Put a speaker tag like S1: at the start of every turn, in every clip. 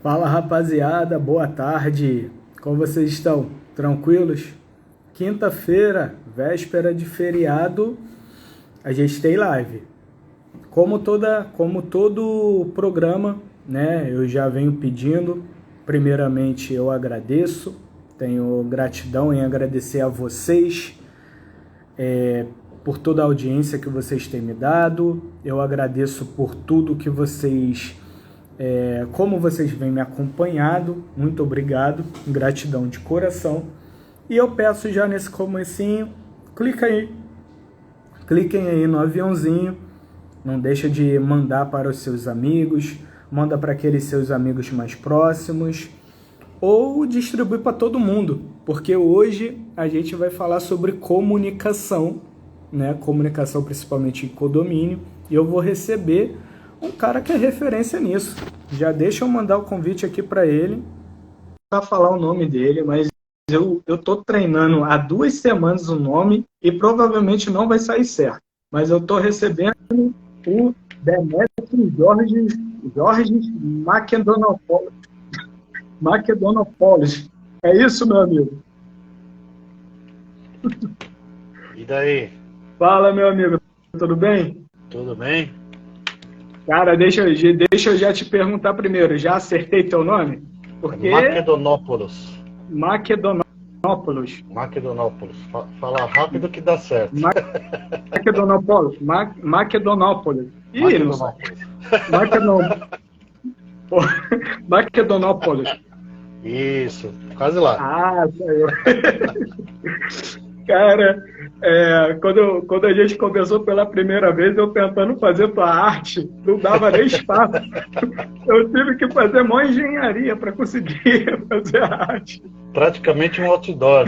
S1: Fala rapaziada, boa tarde. Como vocês estão? Tranquilos? Quinta-feira, véspera de feriado, a gente tem live. Como todo programa, né? Eu já venho pedindo. Primeiramente, eu agradeço. Tenho gratidão em agradecer a vocês por toda a audiência que vocês têm me dado. Eu agradeço por tudo que vocês como vocês vêm me acompanhado, muito obrigado, gratidão de coração. E eu peço já nesse comecinho, cliquem aí no aviãozinho, não deixa de mandar para os seus amigos, manda para aqueles seus amigos mais próximos, ou distribui para todo mundo, porque hoje a gente vai falar sobre comunicação, né? Comunicação principalmente em condomínio, e eu vou receber um cara que é referência nisso. Já deixa eu mandar o convite aqui para ele, para falar o nome dele, mas eu tô treinando há 2 semanas o nome e provavelmente não vai sair certo. Mas eu tô recebendo o Demetrio Jorge Makedonopoulos. É isso, meu amigo?
S2: E daí?
S1: Fala, meu amigo. Tudo bem?
S2: Tudo bem?
S1: Cara, deixa eu já te perguntar primeiro. Já acertei teu nome? Porque
S2: Makedonópolis.
S1: Makedonópolis.
S2: Makedonópolis. Fala rápido que dá certo.
S1: Makedonópolis. Makedonópolis. Ih, não sei. Makedonópolis.
S2: Isso, quase lá.
S1: Ah, saiu. Cara, quando a gente conversou pela primeira vez, eu tentando fazer tua arte, não dava nem espaço. Eu tive que fazer mó engenharia para conseguir fazer a arte.
S2: Praticamente um outdoor.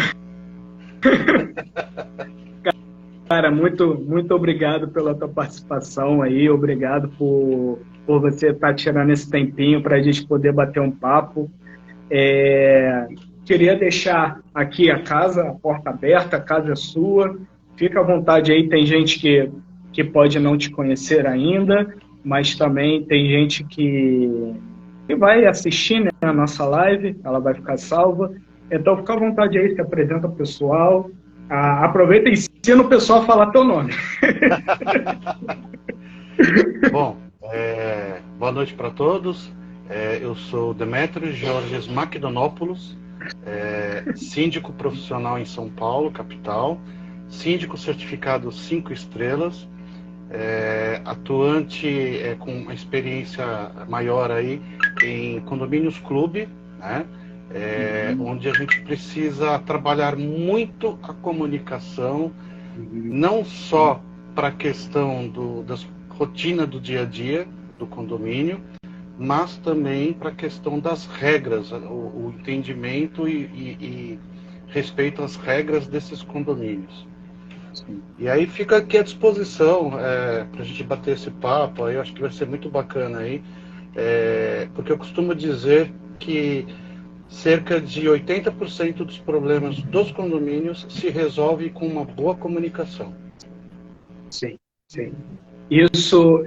S1: Cara, muito obrigado pela tua participação aí, obrigado por você estar tirando esse tempinho para a gente poder bater um papo. Queria deixar aqui a porta aberta, a casa é sua. Fica à vontade aí, tem gente que pode não te conhecer ainda, mas também tem gente que vai assistir, né, a nossa live, ela vai ficar salva. Então fica à vontade aí, se apresenta ao pessoal. Aproveita e ensina o pessoal a falar teu nome.
S2: Bom, boa noite para todos. Eu sou Demetrio Jorge Makedonopoulos, síndico profissional em São Paulo, capital, síndico certificado 5 estrelas, atuante com uma experiência maior aí em condomínios clube, né? Onde a gente precisa trabalhar muito a comunicação, não só para a questão das rotina do dia a dia do condomínio, mas também para a questão das regras, o entendimento e respeito às regras desses condomínios. Sim. E aí fica aqui à disposição para a gente bater esse papo, aí eu acho que vai ser muito bacana aí, porque eu costumo dizer que cerca de 80% dos problemas dos condomínios se resolve com uma boa comunicação.
S1: Sim, sim. Isso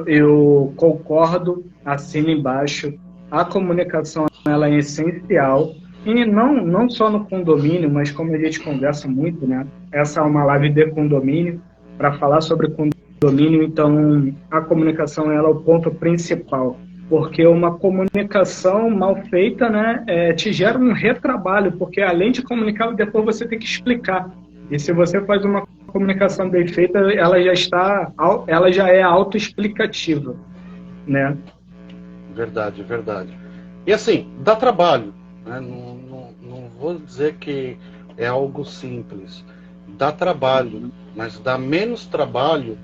S1: eu concordo, assino embaixo. A comunicação ela é essencial, e não só no condomínio, mas como a gente conversa muito, né? Essa é uma live de condomínio, para falar sobre condomínio, então a comunicação ela é o ponto principal, porque uma comunicação mal feita, né, te gera um retrabalho, porque além de comunicar, depois você tem que explicar. E se você faz uma comunicação bem feita, ela já é autoexplicativa, né?
S2: Verdade, verdade. E assim, dá trabalho, né? Não vou dizer que é algo simples. Dá trabalho, mas dá menos trabalho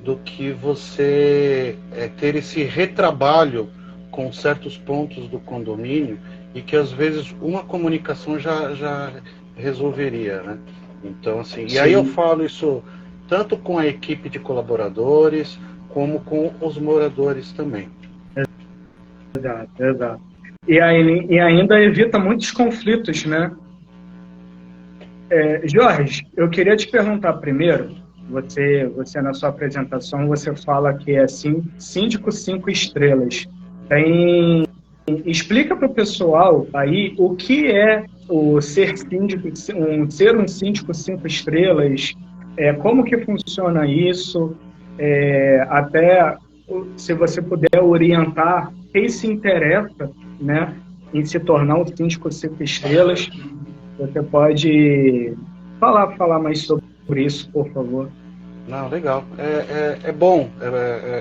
S2: do que você ter esse retrabalho com certos pontos do condomínio e que às vezes uma comunicação já resolveria, né? Então, assim, e aí eu falo isso tanto com a equipe de colaboradores, como com os moradores também.
S1: Exato. E ainda evita muitos conflitos, né? Jorge, eu queria te perguntar primeiro, você na sua apresentação, você fala que é síndico 5 estrelas. Tem
S3: explica para o pessoal aí o que é o ser síndico, ser um síndico 5 estrelas, como que funciona isso, até se você puder orientar quem se interessa, né, em se tornar um síndico 5 estrelas, você pode falar mais sobre isso, por favor.
S2: Não, legal. É bom,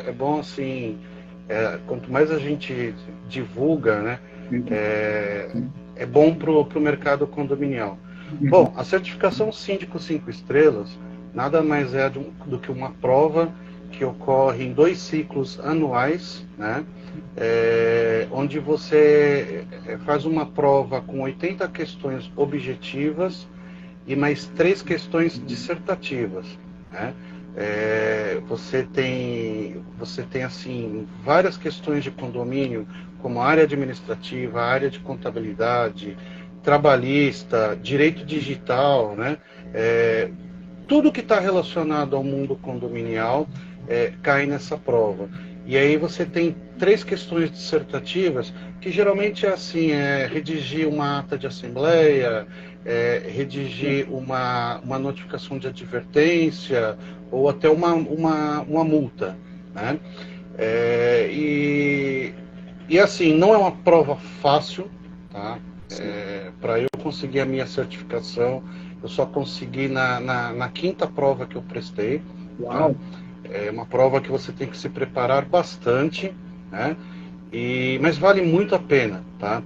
S2: é bom assim, quanto mais a gente divulga, né, é bom para o mercado condominial. Bom, a certificação Síndico 5 Estrelas nada mais é do que uma prova que ocorre em 2 ciclos anuais, né, onde você faz uma prova com 80 questões objetivas e mais 3 questões dissertativas, né? Você tem assim várias questões de condomínio, como área administrativa, área de contabilidade, trabalhista, direito digital, né? Tudo que está relacionado ao mundo condominial cai nessa prova. E aí você tem 3 questões dissertativas, que geralmente é assim, redigir uma ata de assembleia, redigir uma notificação de advertência, ou até uma multa, né? E assim, não é uma prova fácil, tá? Para eu conseguir a minha certificação, eu só consegui na 5ª prova que eu prestei. Tá? É uma prova que você tem que se preparar bastante, né? Mas vale muito a pena, tá?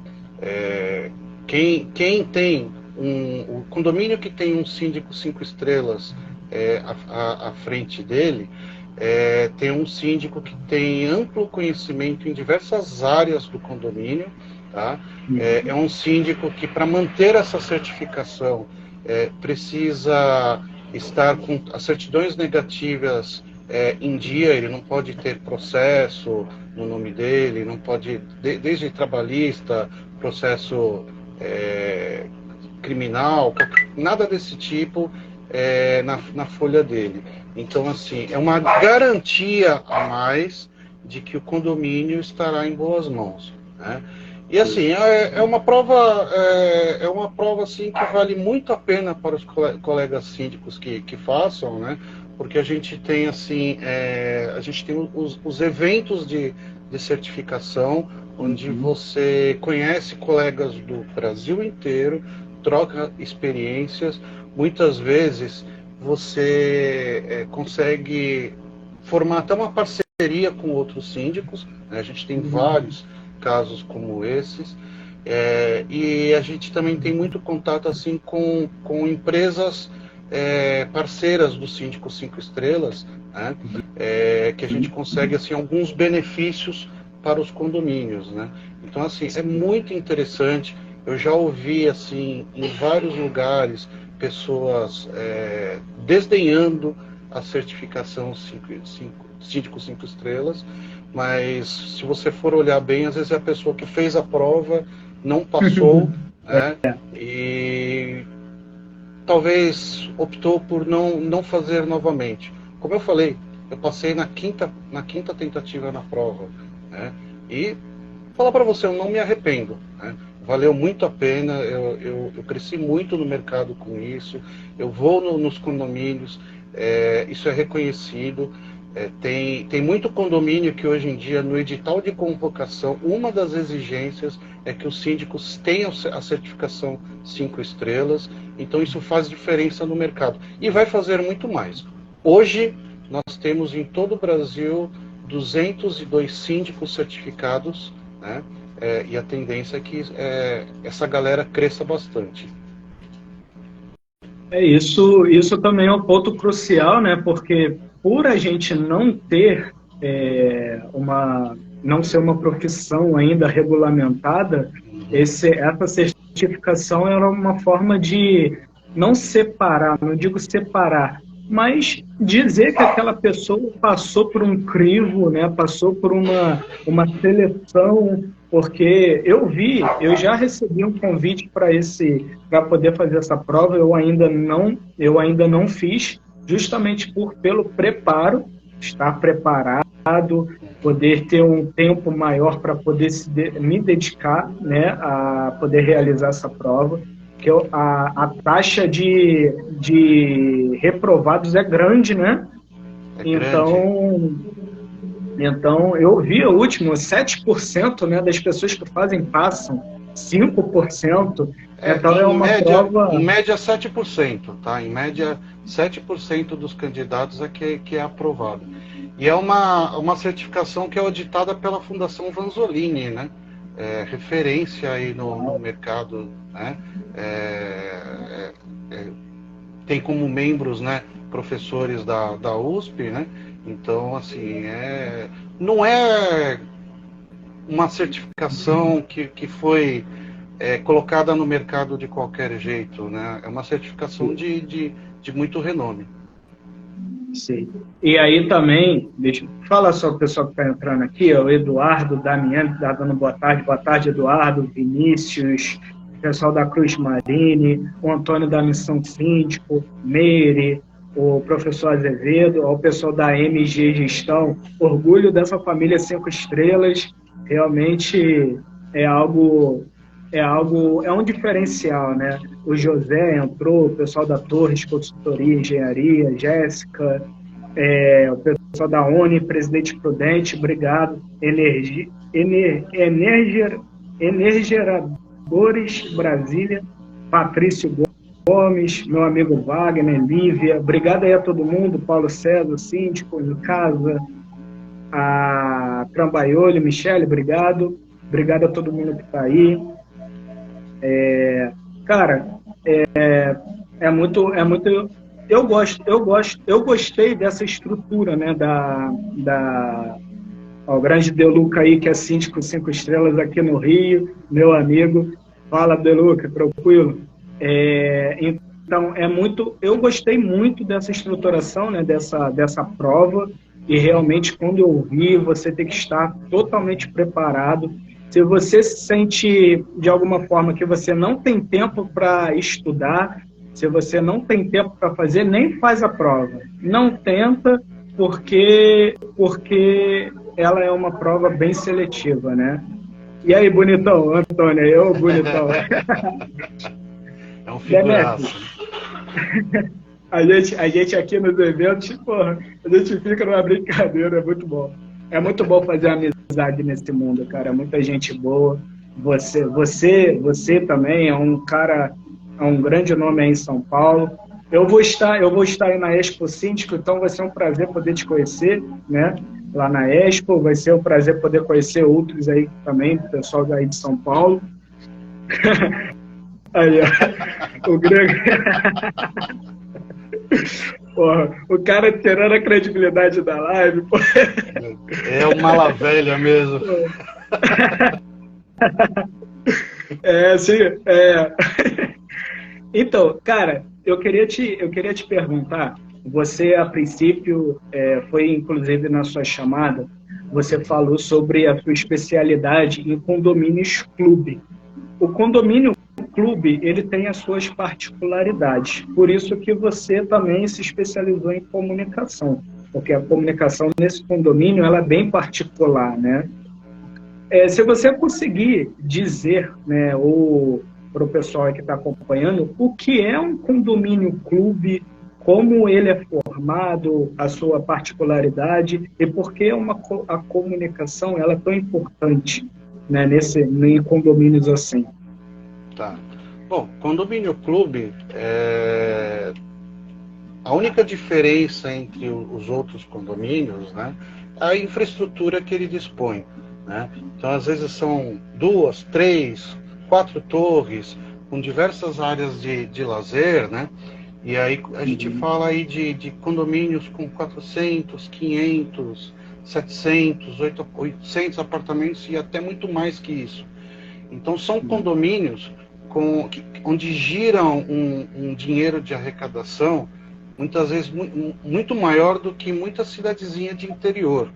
S2: Quem tem o condomínio que tem um síndico 5 estrelas à frente dele, tem um síndico que tem amplo conhecimento em diversas áreas do condomínio, tá? É um síndico que, para manter essa certificação, precisa estar com as certidões negativas em dia. Ele não pode ter processo no nome dele, não pode, desde trabalhista, processo criminal, nada desse tipo na folha dele. Então, assim, é uma garantia a mais de que o condomínio estará em boas mãos, né? E assim, é uma prova assim, que vale muito a pena para os colegas síndicos que façam, né? Porque a gente tem assim, a gente tem os eventos de certificação, onde você conhece colegas do Brasil inteiro, troca experiências. Muitas vezes você consegue formar até uma parceria com outros síndicos, né? A gente tem vários casos como esses, e a gente também tem muito contato assim com empresas parceiras do Síndico 5 Estrelas, né? Que a gente consegue assim alguns benefícios para os condomínios, né? Então, assim, é muito interessante. Eu já ouvi assim em vários lugares pessoas desdenhando a certificação Síndico 5 Estrelas, mas se você for olhar bem, às vezes é a pessoa que fez a prova, não passou, né? E talvez optou por não fazer novamente. Como eu falei, eu passei na quinta tentativa na prova, né? E falar para você, eu não me arrependo, né? Valeu muito a pena, eu cresci muito no mercado com isso, eu vou nos condomínios, isso é reconhecido. Tem muito condomínio que hoje em dia, no edital de convocação, uma das exigências é que os síndicos tenham a certificação 5 estrelas, então isso faz diferença no mercado. E vai fazer muito mais. Hoje, nós temos em todo o Brasil 202 síndicos certificados, né? E a tendência é que essa galera cresça bastante.
S3: Isso também é um ponto crucial, né? Porque por a gente não ter não ser uma profissão ainda regulamentada, essa certificação era uma forma de não separar, não digo separar, mas dizer que aquela pessoa passou por um crivo, né? Passou por uma seleção, porque eu já recebi um convite para poder fazer essa prova, eu ainda não fiz, justamente pelo preparo, estar preparado, poder ter um tempo maior para poder me dedicar, né, a poder realizar essa prova, que a taxa de reprovados é grande, né?
S2: É
S3: Então, então, eu vi o último, 7%, né, das pessoas que fazem passam, 5%. Então, é uma prova...
S2: Em média 7%, tá? Em média, 7% dos candidatos que é aprovado. E é uma certificação que é auditada pela Fundação Vanzolini, né? Referência aí no mercado, né? Tem como membros, né, professores da USP, né? Então, assim, não é uma certificação que foi colocada no mercado de qualquer jeito, né? É uma certificação de muito renome.
S3: Sim. E aí também, deixa eu falar só o pessoal que está entrando aqui, o Eduardo, Damiani, está dando boa tarde, Eduardo, Vinícius, o pessoal da Cruz Marine, o Antônio da Missão Síndico, Meire, o professor Azevedo, o pessoal da MG Gestão, orgulho dessa família 5 estrelas, realmente é um diferencial, né? O José entrou, o pessoal da Torres, Consultoria, Engenharia, Jéssica, o pessoal da ONI, Presidente Prudente, obrigado. Energiradores Brasília, Patrício Gomes, meu amigo Wagner, Lívia, obrigado aí a todo mundo, Paulo César, síndico em casa, a Trambaioli, Michele, obrigado. Obrigado a todo mundo que está aí. Cara, é muito. Eu gostei dessa estrutura, né? O grande Deluca aí, que é síndico 5 estrelas aqui no Rio, meu amigo. Fala, Deluca, tranquilo? Então, eu gostei muito dessa estruturação, né? Dessa prova, e realmente, quando eu vi, você tem que estar totalmente preparado. Se você se sente, de alguma forma, que você não tem tempo para estudar, se você não tem tempo para fazer, nem faz a prova. Não tenta, porque ela é uma prova bem seletiva, né? E aí, bonitão, Antônio, eu, bonitão.
S2: É um figuraço.
S3: A gente aqui nos eventos, porra, a gente fica numa brincadeira, é muito bom. É muito bom fazer amizade nesse mundo, cara. Muita gente boa. Você também é um cara, é um grande nome aí em São Paulo. Eu vou estar aí na Expo Síndico, então vai ser um prazer poder te conhecer, né? Lá na Expo, vai ser um prazer poder conhecer outros aí também, pessoal daí de São Paulo. Aí, ó, o Grego. Porra, o cara tirando a credibilidade da live. Porra.
S2: É uma mala velha mesmo.
S3: Sim. Então, cara, eu queria te perguntar, você a princípio, foi inclusive na sua chamada, você falou sobre a sua especialidade em condomínios clube. O condomínio clube, ele tem as suas particularidades, por isso que você também se especializou em comunicação, porque a comunicação nesse condomínio, ela é bem particular, né? Se você conseguir dizer, né, ou para o pessoal que está acompanhando, o que é um condomínio clube, como ele é formado, a sua particularidade e por que a comunicação ela é tão importante, né, em condomínios assim.
S2: Tá. Bom, condomínio clube, a única diferença entre os outros condomínios, né, é a infraestrutura que ele dispõe, né? Então, às vezes são 2, 3, 4 torres com diversas áreas de lazer, né? E aí a gente fala aí de condomínios com 400, 500, 700, 800 apartamentos e até muito mais que isso. Então, são condomínios onde giram um dinheiro de arrecadação, muitas vezes muito maior do que muita cidadezinha de interior.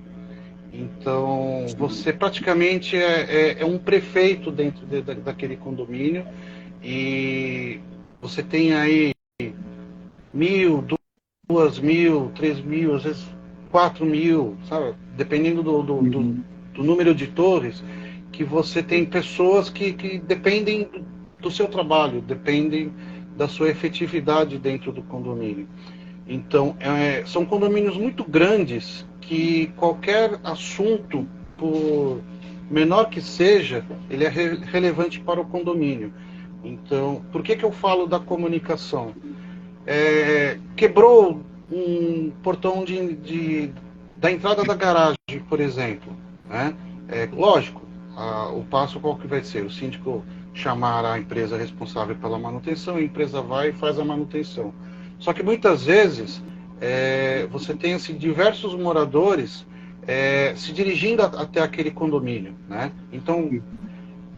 S2: Então, você praticamente é um prefeito dentro daquele condomínio e você tem aí 1.000, 2.000, 3.000, às vezes 4.000, sabe? dependendo do número de torres, que você tem pessoas que dependem do seu trabalho, dependem da sua efetividade dentro do condomínio. Então, são condomínios muito grandes que qualquer assunto, por menor que seja, ele é relevante para o condomínio. Então, por que eu falo da comunicação? Quebrou um portão da entrada da garagem, por exemplo, né? Lógico, o passo qual que vai ser? O síndico chamar a empresa responsável pela manutenção, a empresa vai e faz a manutenção. Só que muitas vezes você tem assim, diversos moradores se dirigindo até aquele condomínio, né? Então,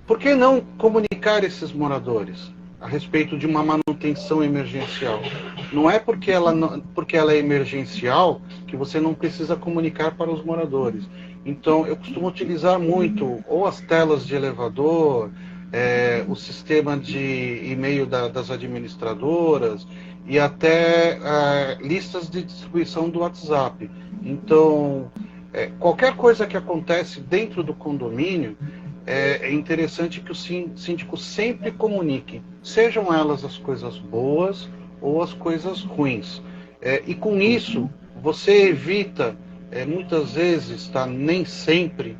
S2: por que não comunicar esses moradores a respeito de uma manutenção emergencial? Não é porque ela é emergencial que você não precisa comunicar para os moradores. Então, eu costumo utilizar muito ou as telas de elevador, o sistema de e-mail das administradoras e até listas de distribuição do WhatsApp. Então, qualquer coisa que acontece dentro do condomínio, é interessante que o síndico sempre comunique, sejam elas as coisas boas ou as coisas ruins. E com isso, você evita, muitas vezes, tá, nem sempre,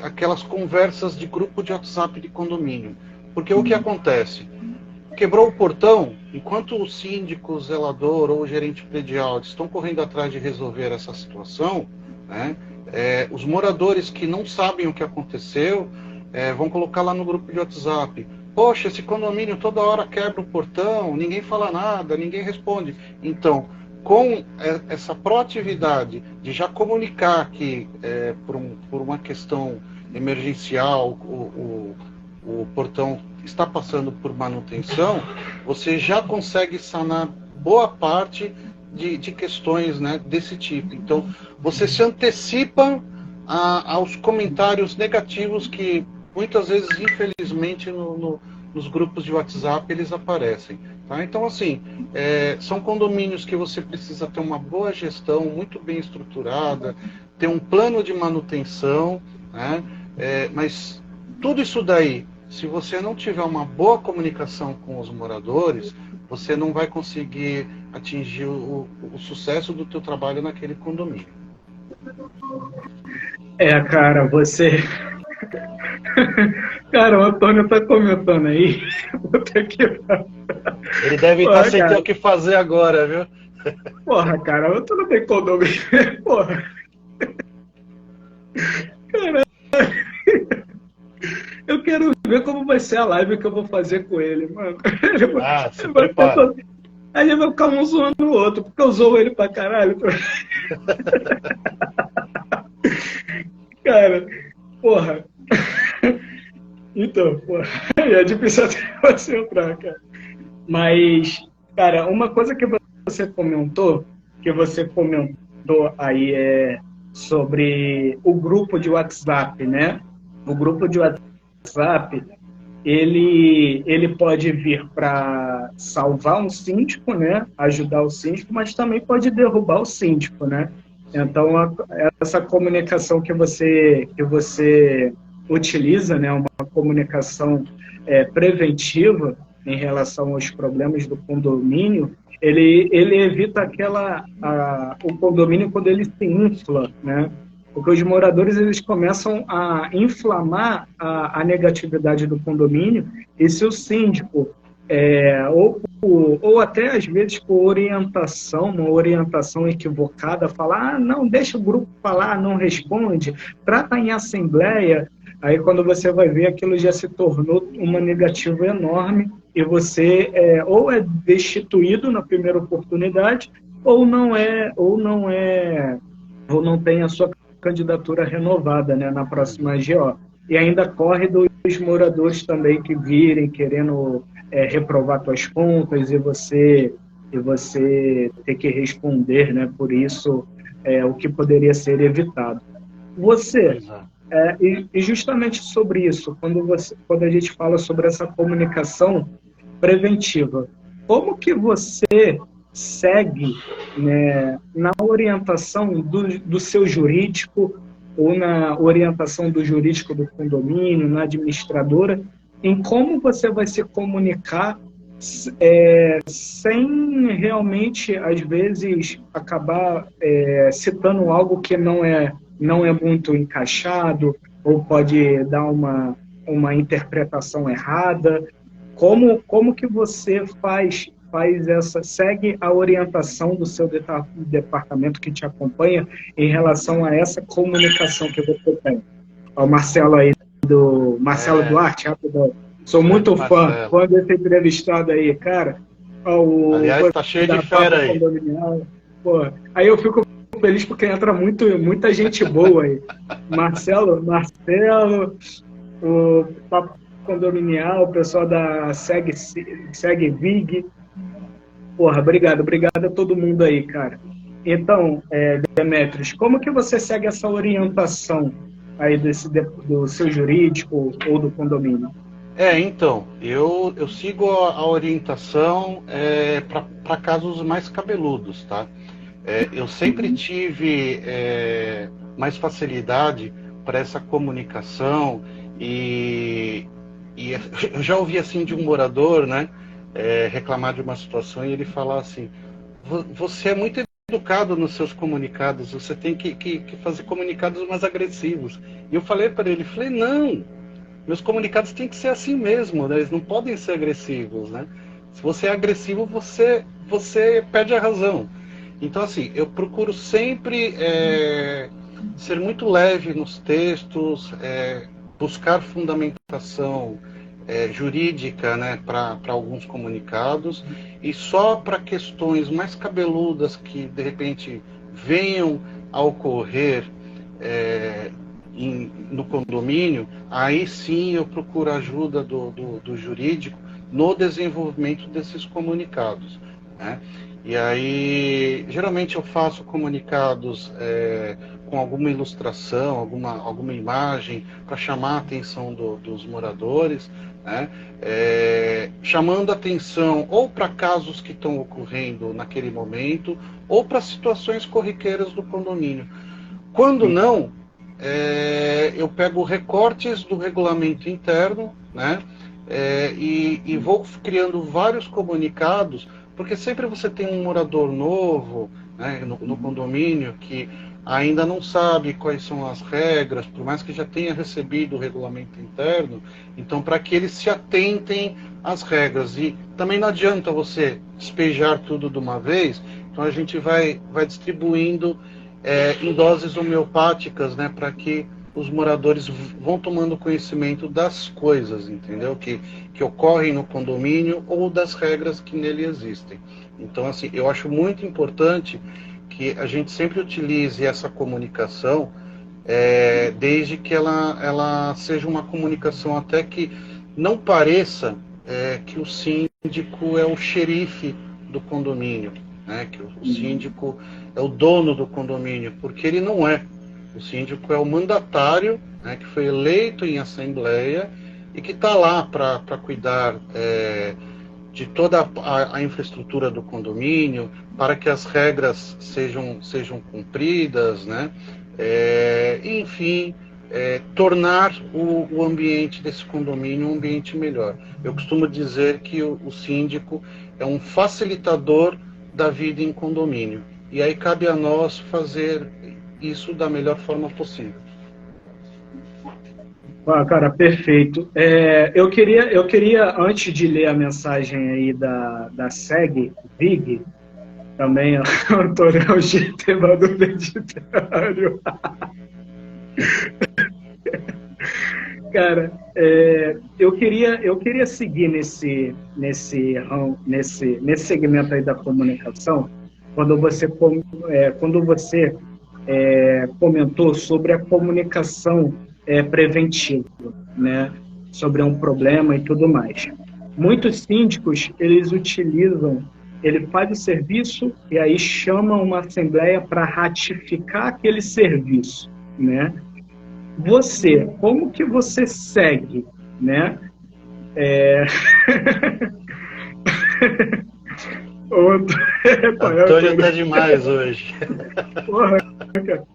S2: aquelas conversas de grupo de WhatsApp de condomínio. Porque o que acontece? Quebrou o portão, enquanto o síndico, o zelador ou o gerente predial estão correndo atrás de resolver essa situação, né, os moradores que não sabem o que aconteceu vão colocar lá no grupo de WhatsApp: poxa, esse condomínio toda hora quebra o portão, ninguém fala nada, ninguém responde. Então, com essa proatividade de já comunicar que por uma questão emergencial o portão está passando por manutenção, você já consegue sanar boa parte de questões, né, desse tipo. Então, você se antecipa aos comentários negativos que muitas vezes, infelizmente, nos grupos de WhatsApp eles aparecem. Tá? Então, assim, são condomínios que você precisa ter uma boa gestão, muito bem estruturada, ter um plano de manutenção, né? Mas tudo isso daí, se você não tiver uma boa comunicação com os moradores, você não vai conseguir atingir o sucesso do teu trabalho naquele condomínio.
S3: Cara, você... Cara, o Antônio tá comentando aí. Puta que...
S2: Ele deve estar sem ter o que fazer agora, viu?
S3: Porra, cara, o Antônio tem condomínio. Porra. Caralho. Eu quero ver como vai ser a live que eu vou fazer com ele, mano.
S2: Se prepara.
S3: Aí ele vai ficar um zoando o outro, porque eu zoo ele pra caralho. Cara, porra. Então, porra, é difícil até você entrar, cara. Mas, cara, uma coisa que você comentou aí sobre o grupo de WhatsApp, né? O grupo de WhatsApp, ele pode vir para salvar um síndico, né? Ajudar o síndico, mas também pode derrubar o síndico, né? Então, essa comunicação que você utiliza, né? Uma comunicação preventiva em relação aos problemas do condomínio, ele evita o condomínio quando ele se infla, né? Porque os moradores eles começam a inflamar a negatividade do condomínio, e se o síndico, ou até às vezes por uma orientação equivocada, falar: não, deixa o grupo falar, não responde, trata em assembleia, aí quando você vai ver, aquilo já se tornou uma negativa enorme, e você ou é destituído na primeira oportunidade, ou não tem a sua candidatura renovada, né, na próxima AGO. E ainda corre dos moradores também que virem querendo reprovar suas contas, e você ter que responder, né, por isso, o que poderia ser evitado. E justamente sobre isso, quando a gente fala sobre essa comunicação preventiva, como que você segue, né, na orientação do seu jurídico ou na orientação do jurídico do condomínio, na administradora, em como você vai se comunicar sem realmente, às vezes, acabar citando algo que não é muito encaixado ou pode dar uma interpretação errada. Como que você segue a orientação do seu departamento que te acompanha em relação a essa comunicação que você tem? O Marcelo aí, Marcelo Duarte, rapidão. Sou muito fã desse entrevistado aí, cara.
S2: Aliás, tá cheio de fera aí.
S3: Pô, aí eu fico feliz porque entra muita gente boa aí. Marcelo, o Papo Condominial, o pessoal da Segue Vig. Porra, obrigado a todo mundo aí, cara. Então, Demetrios, como que você segue essa orientação aí do seu jurídico ou do condomínio?
S2: Então, eu sigo a orientação para casos mais cabeludos, tá? Eu sempre tive mais facilidade para essa comunicação e eu já ouvi assim de um morador, né, reclamar de uma situação e ele falar assim: você é muito educado nos seus comunicados, você tem que fazer comunicados mais agressivos. E eu falei para ele, não, meus comunicados têm que ser assim mesmo, né? Eles não podem ser agressivos, né? Se você é agressivo, você perde a razão. Então, assim, eu procuro sempre ser muito leve nos textos, buscar fundamentação jurídica, né, para alguns comunicados, e só para questões mais cabeludas que, de repente, venham a ocorrer no condomínio, aí sim eu procuro a ajuda do jurídico no desenvolvimento desses comunicados, né? E aí, geralmente eu faço comunicados com alguma ilustração, alguma imagem para chamar a atenção dos moradores, né? Chamando a atenção ou para casos que estão ocorrendo naquele momento ou para situações corriqueiras do condomínio. Quando não, eu pego recortes do regulamento interno, né? E vou criando vários comunicados, porque sempre você tem um morador novo, né, no condomínio que ainda não sabe quais são as regras, por mais que já tenha recebido o regulamento interno. Então, para que eles se atentem às regras. E também não adianta você despejar tudo de uma vez, então a gente vai distribuindo em doses homeopáticas, né, para que os moradores vão tomando conhecimento das coisas, entendeu? Que ocorrem no condomínio ou das regras que nele existem. Então, assim, eu acho muito importante que a gente sempre utilize essa comunicação, desde que ela seja uma comunicação até que não pareça que o síndico é o xerife do condomínio, né? Que o síndico é o dono do condomínio, porque ele não é. O síndico é o mandatário, né, que foi eleito em assembleia e que está lá para cuidar de toda a infraestrutura do condomínio, para que as regras sejam cumpridas, né? Enfim, tornar o ambiente desse condomínio um ambiente melhor. Eu costumo dizer que o síndico é um facilitador da vida em condomínio. E aí cabe a nós fazer isso da melhor forma possível.
S3: Cara, perfeito. Eu queria, antes de ler a mensagem aí da SEG, Vig, também Antônio tema do Meditário. Cara, eu queria seguir nesse segmento aí da comunicação, quando você comentou sobre a comunicação preventiva, né, sobre um problema e tudo mais. Muitos síndicos, ele faz o serviço e aí chama uma assembleia para ratificar aquele serviço, né? Como que você segue, né? Ô,
S2: Antônio tá demais hoje.
S3: porra,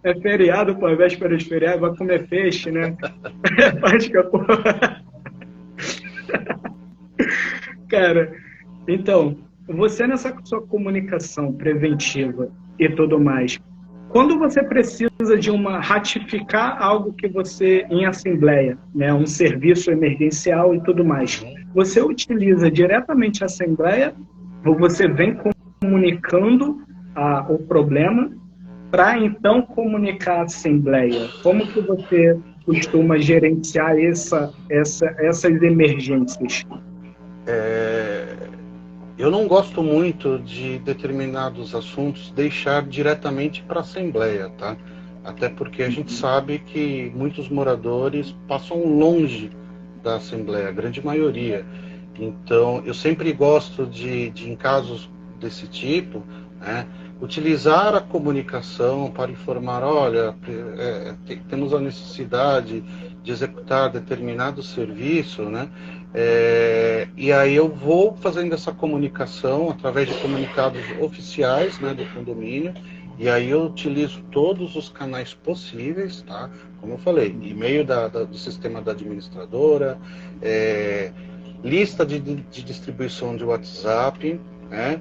S3: é feriado, pô, é véspera de feriado, vai comer peixe, né? Faz que a porra. Cara, então, você nessa sua comunicação preventiva e tudo mais, quando você precisa de ratificar algo que você em assembleia, né, um serviço emergencial e tudo mais, você utiliza diretamente a assembleia ou você vem comunicando o problema para então comunicar a assembleia? Como que você costuma gerenciar essas emergências?
S2: Eu não gosto muito de determinados assuntos deixar diretamente para a Assembleia, tá? Até porque a gente sabe que muitos moradores passam longe da Assembleia, a grande maioria. Então, eu sempre gosto em casos desse tipo, né, utilizar a comunicação para informar, olha, temos a necessidade de executar determinado serviço, né? E aí eu vou fazendo essa comunicação através de comunicados oficiais, né, do condomínio, e aí eu utilizo todos os canais possíveis, tá? Como eu falei, e-mail do sistema da administradora, lista de distribuição de WhatsApp, né?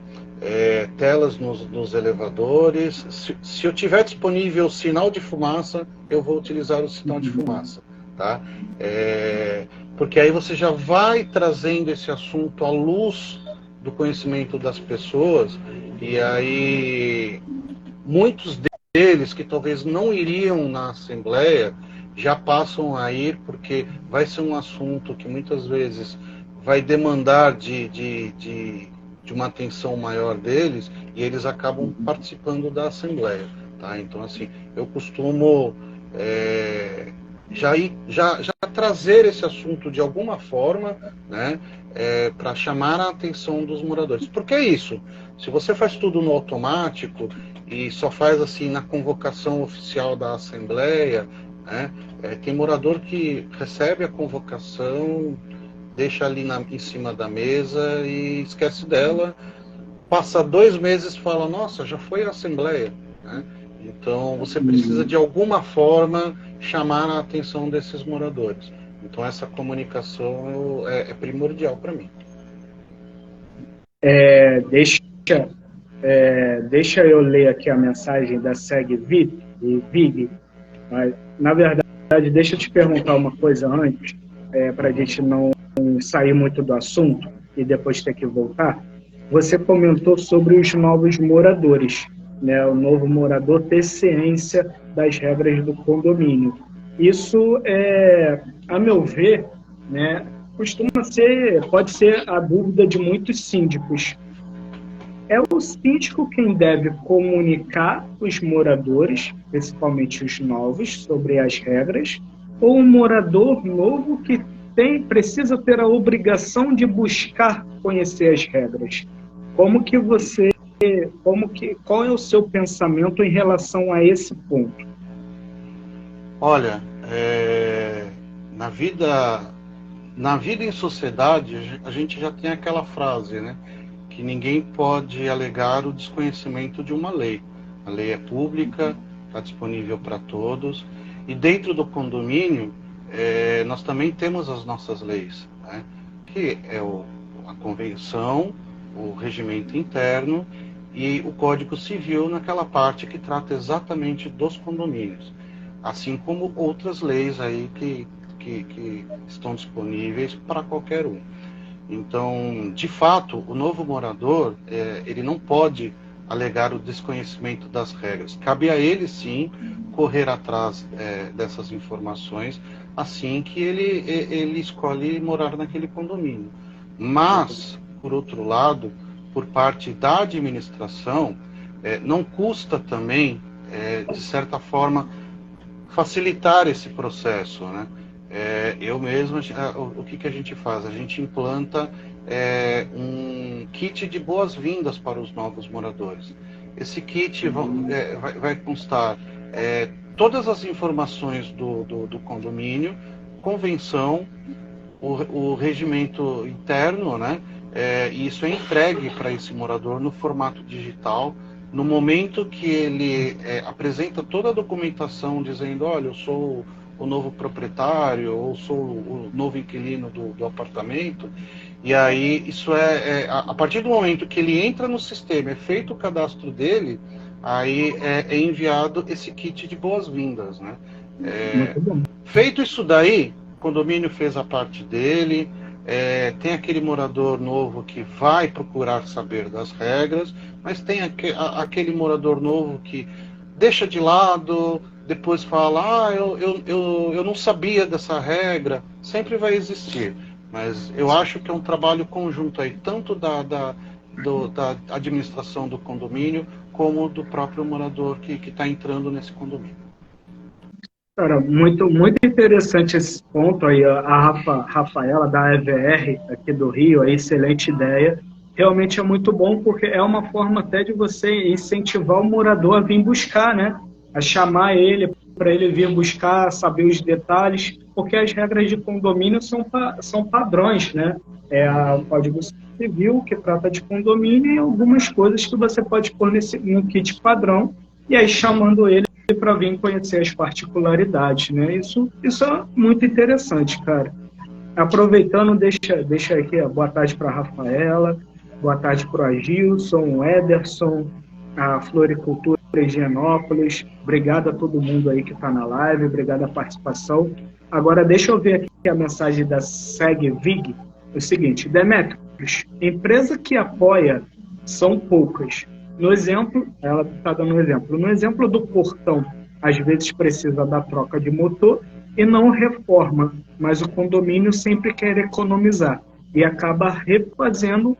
S2: Telas nos elevadores. Se eu tiver disponível sinal de fumaça, eu vou utilizar o sinal de fumaça, tá? Porque aí você já vai trazendo esse assunto à luz do conhecimento das pessoas, e aí muitos deles que talvez não iriam na Assembleia já passam a ir, porque vai ser um assunto que muitas vezes vai demandar de uma atenção maior deles, e eles acabam participando da Assembleia, tá? Então, assim, eu costumo já trazer esse assunto de alguma forma, né, para chamar a atenção dos moradores. Porque é isso, se você faz tudo no automático e só faz assim na convocação oficial da Assembleia, né, tem morador que recebe a convocação, deixa ali em cima da mesa e esquece dela, passa 2 meses e fala, nossa, já foi a Assembleia, né? Então, você precisa, de alguma forma, chamar a atenção desses moradores. Então, essa comunicação é primordial para mim.
S3: Deixa eu ler aqui a mensagem da SEG Vig. Na verdade, deixa eu te perguntar uma coisa antes, para a gente não sair muito do assunto e depois ter que voltar. Você comentou sobre os novos moradores, né? O novo morador ter ciência das regras do condomínio. Isso, a meu ver, né, pode ser a dúvida de muitos síndicos. É o síndico quem deve comunicar os moradores, principalmente os novos, sobre as regras, ou um morador novo que precisa ter a obrigação de buscar conhecer as regras? Qual é o seu pensamento em relação a esse ponto?
S2: Olha, na vida em sociedade, a gente já tem aquela frase, né? Que ninguém pode alegar o desconhecimento de uma lei. A lei é pública, está disponível para todos. E dentro do condomínio, nós também temos as nossas leis, né? Que é a convenção, o regimento interno e o Código Civil naquela parte que trata exatamente dos condomínios. Assim como outras leis aí que estão disponíveis para qualquer um. Então, de fato, o novo morador, ele não pode alegar o desconhecimento das regras. Cabe a ele, sim, correr atrás dessas informações assim que ele escolhe morar naquele condomínio. Mas, por outro lado, por parte da administração, não custa também, de certa forma, facilitar esse processo, né? Eu mesmo, o que a gente faz? A gente implanta um kit de boas-vindas para os novos moradores. Esse kit vai constar todas as informações do condomínio, convenção, o regimento interno, né? e isso é entregue para esse morador no formato digital. No momento que ele apresenta toda a documentação dizendo, olha, eu sou o novo proprietário, ou sou o novo inquilino do apartamento, e aí isso a partir do momento que ele entra no sistema, é feito o cadastro dele, aí é enviado esse kit de boas-vindas, né?
S3: Muito bom.
S2: Feito isso daí, o condomínio fez a parte dele, tem aquele morador novo que vai procurar saber das regras, mas tem aquele morador novo que deixa de lado, depois fala, eu não sabia dessa regra, sempre vai existir. Mas eu acho que é um trabalho conjunto aí, tanto da administração do condomínio, como do próprio morador que está entrando nesse condomínio.
S3: Cara, muito, muito interessante esse ponto aí. A Rafaela, da EVR, aqui do Rio, a excelente ideia. Realmente é muito bom, porque é uma forma até de você incentivar o morador a vir buscar, né? A chamar ele, para ele vir buscar, saber os detalhes, porque as regras de condomínio são padrões, né? O Código Civil, que trata de condomínio, e algumas coisas que você pode pôr no kit padrão, e aí chamando ele para vir conhecer as particularidades, né? Isso é muito interessante, cara. Aproveitando, deixa aqui a boa tarde para a Rafaela, boa tarde para o Agilson, o Ederson, a Floricultura Higienópolis. Obrigado a todo mundo aí que está na live, obrigado a participação. Agora, deixa eu ver aqui a mensagem da SegVig. É o seguinte, Demetrios, empresa que apoia são poucas. No exemplo, ela está dando um exemplo. No exemplo do portão, às vezes precisa da troca de motor e não reforma, mas o condomínio sempre quer economizar e acaba refazendo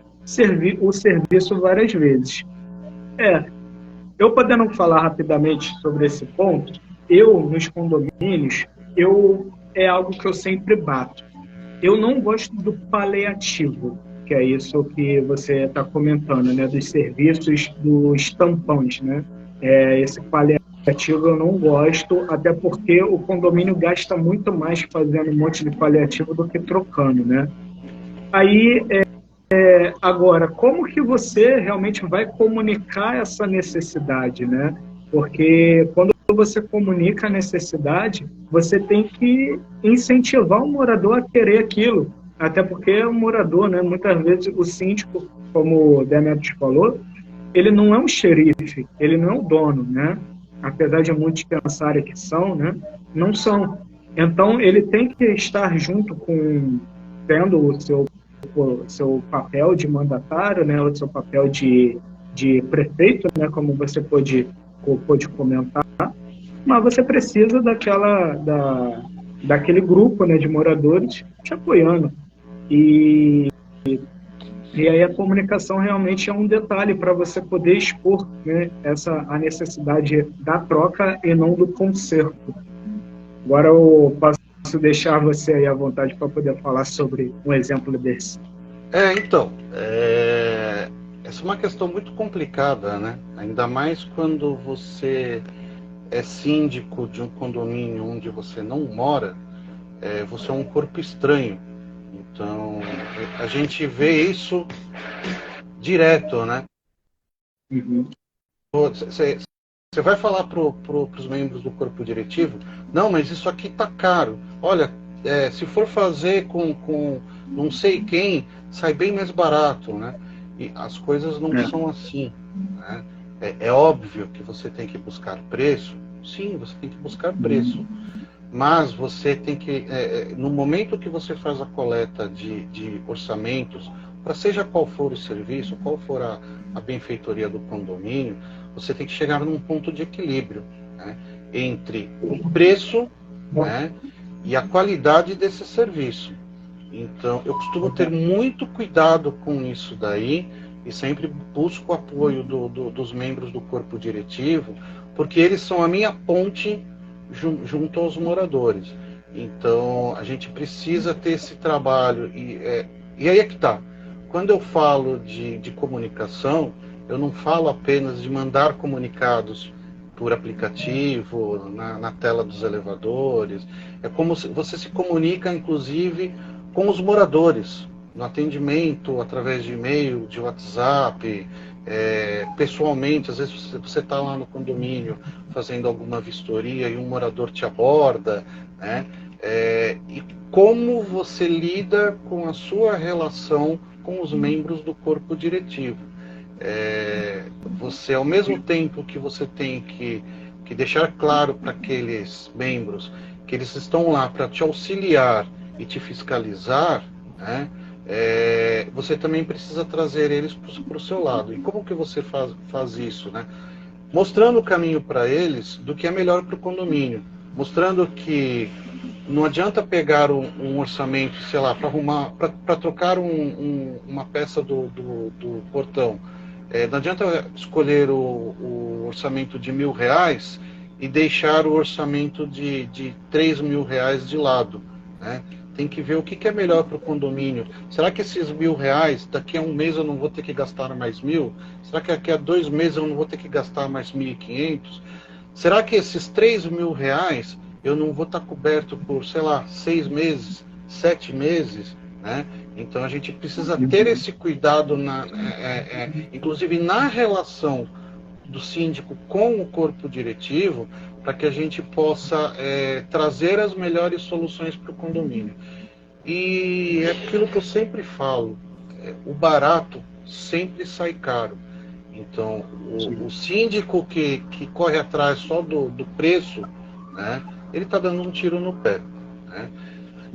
S3: o serviço várias vezes. Eu podendo falar rapidamente sobre esse ponto, nos condomínios, é algo que eu sempre bato. Eu não gosto do paliativo, que é isso que você está comentando, né, dos serviços dos tampões, né? Esse paliativo eu não gosto, até porque o condomínio gasta muito mais fazendo um monte de paliativo do que trocando, né? Aí, agora, como que você realmente vai comunicar essa necessidade, né? Porque quando você comunica a necessidade, você tem que incentivar o morador a querer aquilo. Até porque o morador, né, muitas vezes o síndico, como o Demetrios falou, ele não é um xerife, ele não é o dono, né? Apesar de muitos pensarem que são, né? Não são. Então, ele tem que estar junto tendo o seu papel de mandatário, né, o seu papel de prefeito, né, como você pôde comentar, mas você precisa daquele grupo, né, de moradores te apoiando. E aí a comunicação realmente é um detalhe para você poder expor, né, a necessidade da troca e não do conserto. Agora eu posso deixar você aí à vontade para poder falar sobre um exemplo desse.
S2: Essa é uma questão muito complicada, né? Ainda mais quando você é síndico de um condomínio onde você não mora, você é um corpo estranho. Então, a gente vê isso direto, né?
S3: Uhum.
S2: Você vai falar para os membros do corpo diretivo, não, mas isso aqui tá caro. Olha, se for fazer com não sei quem, sai bem mais barato, né? E as coisas não são assim, né? É óbvio que você tem que buscar preço. Sim, você tem que buscar preço. Mas você tem que, no momento que você faz a coleta de orçamentos, para seja qual for o serviço, qual for a benfeitoria do condomínio, você tem que chegar num ponto de equilíbrio, né, entre o preço, né, e a qualidade desse serviço. Então, eu costumo ter muito cuidado com isso daí e sempre busco o apoio dos membros do corpo diretivo, porque eles são a minha ponte junto aos moradores. Então, a gente precisa ter esse trabalho. E aí é que tá. Quando eu falo de comunicação, eu não falo apenas de mandar comunicados por aplicativo, na tela dos elevadores. É como se você se comunica, inclusive, com os moradores, no atendimento, através de e-mail, de WhatsApp, pessoalmente, às vezes você está lá no condomínio fazendo alguma vistoria e um morador te aborda, né? E como você lida com a sua relação com os membros do corpo diretivo. Você, ao mesmo tempo que você tem que deixar claro para aqueles membros que eles estão lá para te auxiliar e te fiscalizar, né? Você também precisa trazer eles para o seu lado. E como que você faz isso, né? Mostrando o caminho para eles do que é melhor para o condomínio. Mostrando que não adianta pegar um orçamento, sei lá, para trocar uma peça do portão. Não adianta escolher o orçamento de R$1.000 e deixar o orçamento de R$3.000 de lado, né? Tem que ver o que é melhor para o condomínio. Será que esses R$1.000, daqui a um mês eu não vou ter que gastar mais 1.000? Será que daqui a 2 meses eu não vou ter que gastar mais 1.500? Será que esses R$3.000 eu não vou estar coberto por, sei lá, 6 meses, 7 meses, né? Então a gente precisa ter esse cuidado, inclusive na relação do síndico com o corpo diretivo, para que a gente possa trazer as melhores soluções para o condomínio. E é aquilo que eu sempre falo, o barato sempre sai caro. Então, o síndico que corre atrás só do preço, né, ele está dando um tiro no pé, né?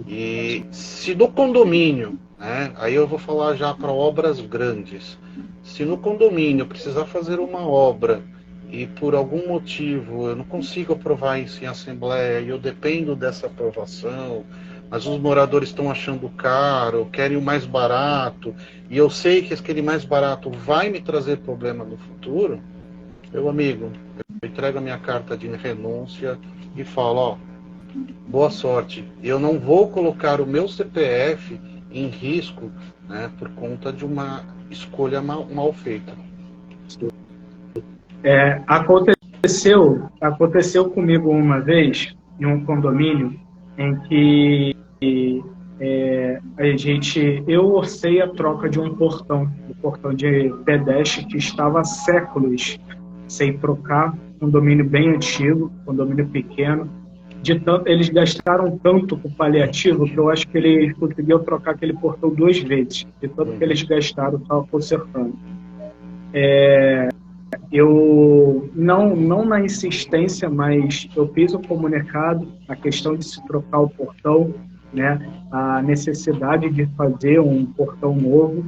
S2: E se no condomínio, né, aí eu vou falar já para obras grandes, se no condomínio precisar fazer uma obra e por algum motivo eu não consigo aprovar isso em assembleia e eu dependo dessa aprovação, mas os moradores estão achando caro, querem o mais barato, e eu sei que aquele mais barato vai me trazer problema no futuro, meu amigo, eu entrego a minha carta de renúncia e falo, ó, boa sorte, eu não vou colocar o meu CPF em risco, né, por conta de uma escolha mal feita.
S3: Aconteceu comigo uma vez em um condomínio em que eu orcei a troca de um portão de pedestre que estava há séculos sem trocar, condomínio bem antigo, condomínio pequeno. Eles gastaram tanto com paliativo que eu acho que eles conseguiram trocar aquele portão 2 vezes, de tanto que eles gastaram, estava consertando. Eu não na insistência, mas eu fiz o comunicado, a questão de se trocar o portão, né, a necessidade de fazer um portão novo.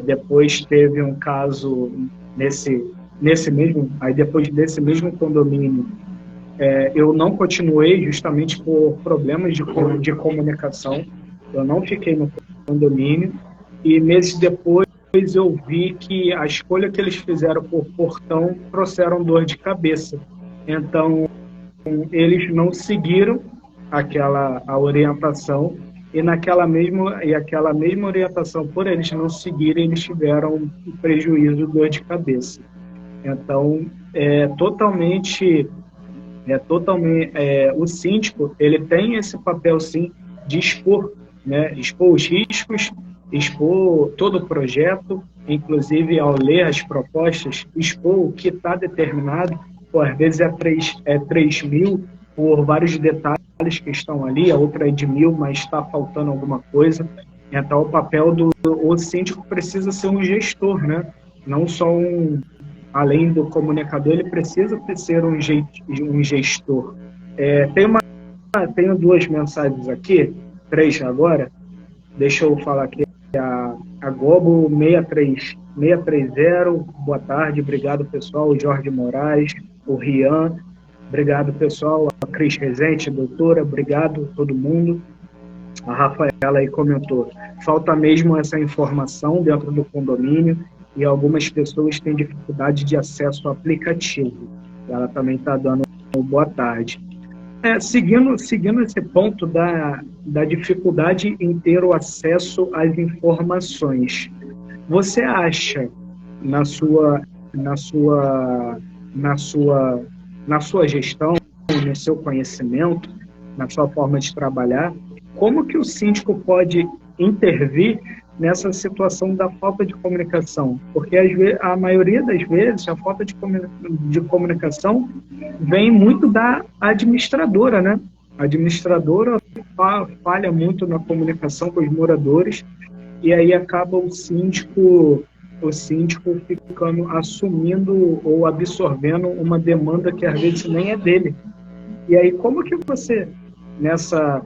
S3: Depois teve um caso depois desse mesmo condomínio, eu não continuei justamente por problemas de comunicação. Eu não fiquei no condomínio e meses depois eu vi que a escolha que eles fizeram por portão trouxeram dor de cabeça. Então, eles não seguiram a orientação e aquela mesma orientação, por eles não seguirem, eles tiveram prejuízo, dor de cabeça. Então, o síndico, ele tem esse papel, sim, de expor, né, expor os riscos, expor todo o projeto, inclusive ao ler as propostas, expor o que está determinado. Às vezes é 3.000 por vários detalhes que estão ali, a outra é de 1.000, mas está faltando alguma coisa. Então, o papel do síndico precisa ser um gestor, né? Não só além do comunicador, ele precisa ser um gestor. Tenho 2 mensagens aqui, 3 agora. Deixa eu falar aqui. A Gobo 630, boa tarde, obrigado pessoal. O Jorge Moraes, o Rian, obrigado pessoal. A Cris Rezende, doutora, obrigado todo mundo. A Rafaela aí comentou, falta mesmo essa informação dentro do condomínio e algumas pessoas têm dificuldade de acesso ao aplicativo. Ela também está dando boa tarde. Seguindo esse ponto da dificuldade em ter o acesso às informações, você acha, na sua gestão, no seu conhecimento, na sua forma de trabalhar, como que o síndico pode intervir nessa situação da falta de comunicação? Porque a maioria das vezes a falta de comunicação vem muito da administradora, né? A administradora falha muito na comunicação com os moradores e aí acaba o síndico ficando, assumindo ou absorvendo uma demanda que às vezes nem é dele. E aí, como que você, nessa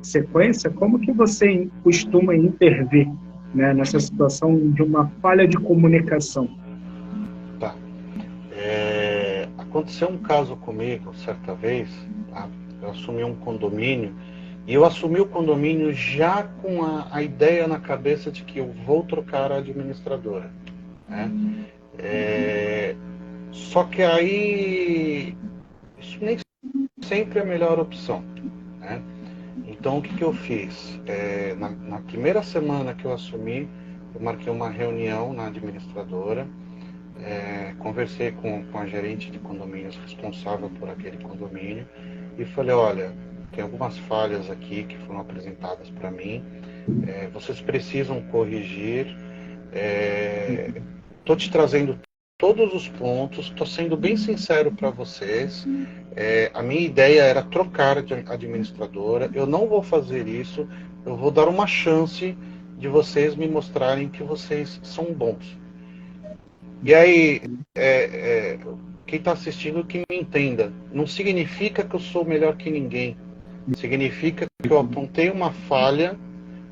S3: sequência, como que você costuma intervir, né, nessa situação de uma falha de comunicação?
S2: Tá. Aconteceu um caso comigo, certa vez, tá? Eu assumi um condomínio, e eu assumi o condomínio já com a ideia na cabeça de que eu vou trocar a administradora, né? Só que aí, isso nem sempre é a melhor opção, né? Então, o que eu fiz? Na primeira semana que eu assumi, eu marquei uma reunião na administradora, conversei com a gerente de condomínios responsável por aquele condomínio e falei, olha, tem algumas falhas aqui que foram apresentadas para mim, vocês precisam corrigir, estou te trazendo todos os pontos, estou sendo bem sincero para vocês, a minha ideia era trocar de administradora, eu não vou fazer isso, eu vou dar uma chance de vocês me mostrarem que vocês são bons. E aí, quem está assistindo que me entenda, não significa que eu sou melhor que ninguém, significa que eu apontei uma falha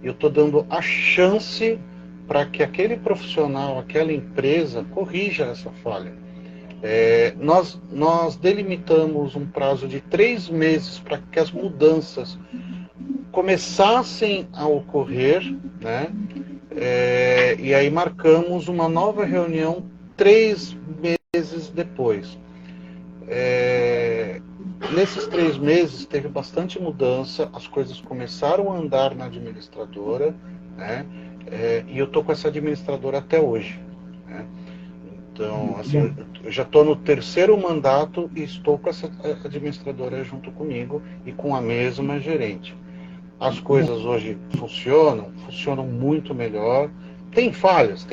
S2: e eu estou dando a chance para que aquele profissional, aquela empresa, corrija essa falha. Nós delimitamos um prazo de 3 meses para que as mudanças começassem a ocorrer, né? E aí marcamos uma nova reunião 3 meses depois. Nesses 3 meses teve bastante mudança, as coisas começaram a andar na administradora, né? E eu estou com essa administradora até hoje, né? Então, assim, eu já estou no 3º mandato e estou com essa administradora junto comigo e com a mesma gerente. As coisas hoje funcionam muito melhor. Tem falhas,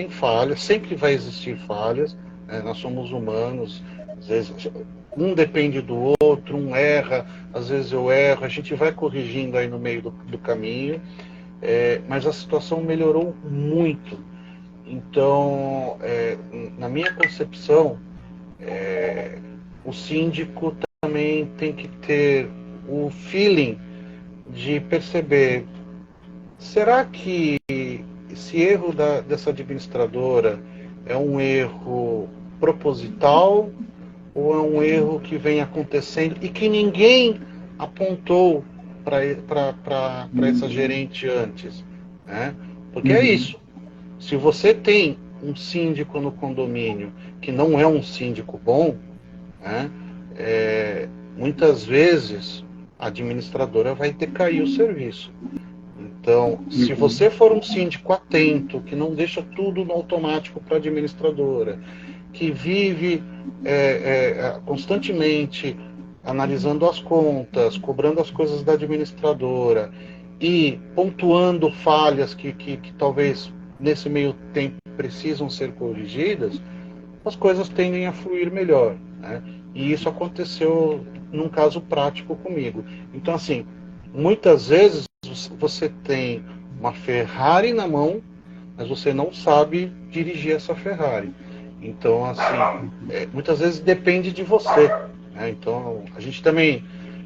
S2: sempre vai existir falhas, né? Nós somos humanos, às vezes um depende do outro, um erra, às vezes eu erro, a gente vai corrigindo aí no meio do caminho, mas a situação melhorou muito. Então, na minha concepção, o síndico também tem que ter o feeling de perceber, será que esse erro dessa administradora é um erro proposital ou é um erro que vem acontecendo e que ninguém apontou para essa gerente antes, né? Porque é isso. Se você tem um síndico no condomínio que não é um síndico bom, né, muitas vezes a administradora vai decair o serviço. Então, se você for um síndico atento, que não deixa tudo no automático para a administradora, que vive constantemente analisando as contas, cobrando as coisas da administradora e pontuando falhas que talvez nesse meio tempo precisam ser corrigidas, as coisas tendem a fluir melhor, né? E isso aconteceu num caso prático comigo. Então, assim, muitas vezes você tem uma Ferrari na mão, mas você não sabe dirigir essa Ferrari. Então, assim, muitas vezes depende de você, né? Então, a gente também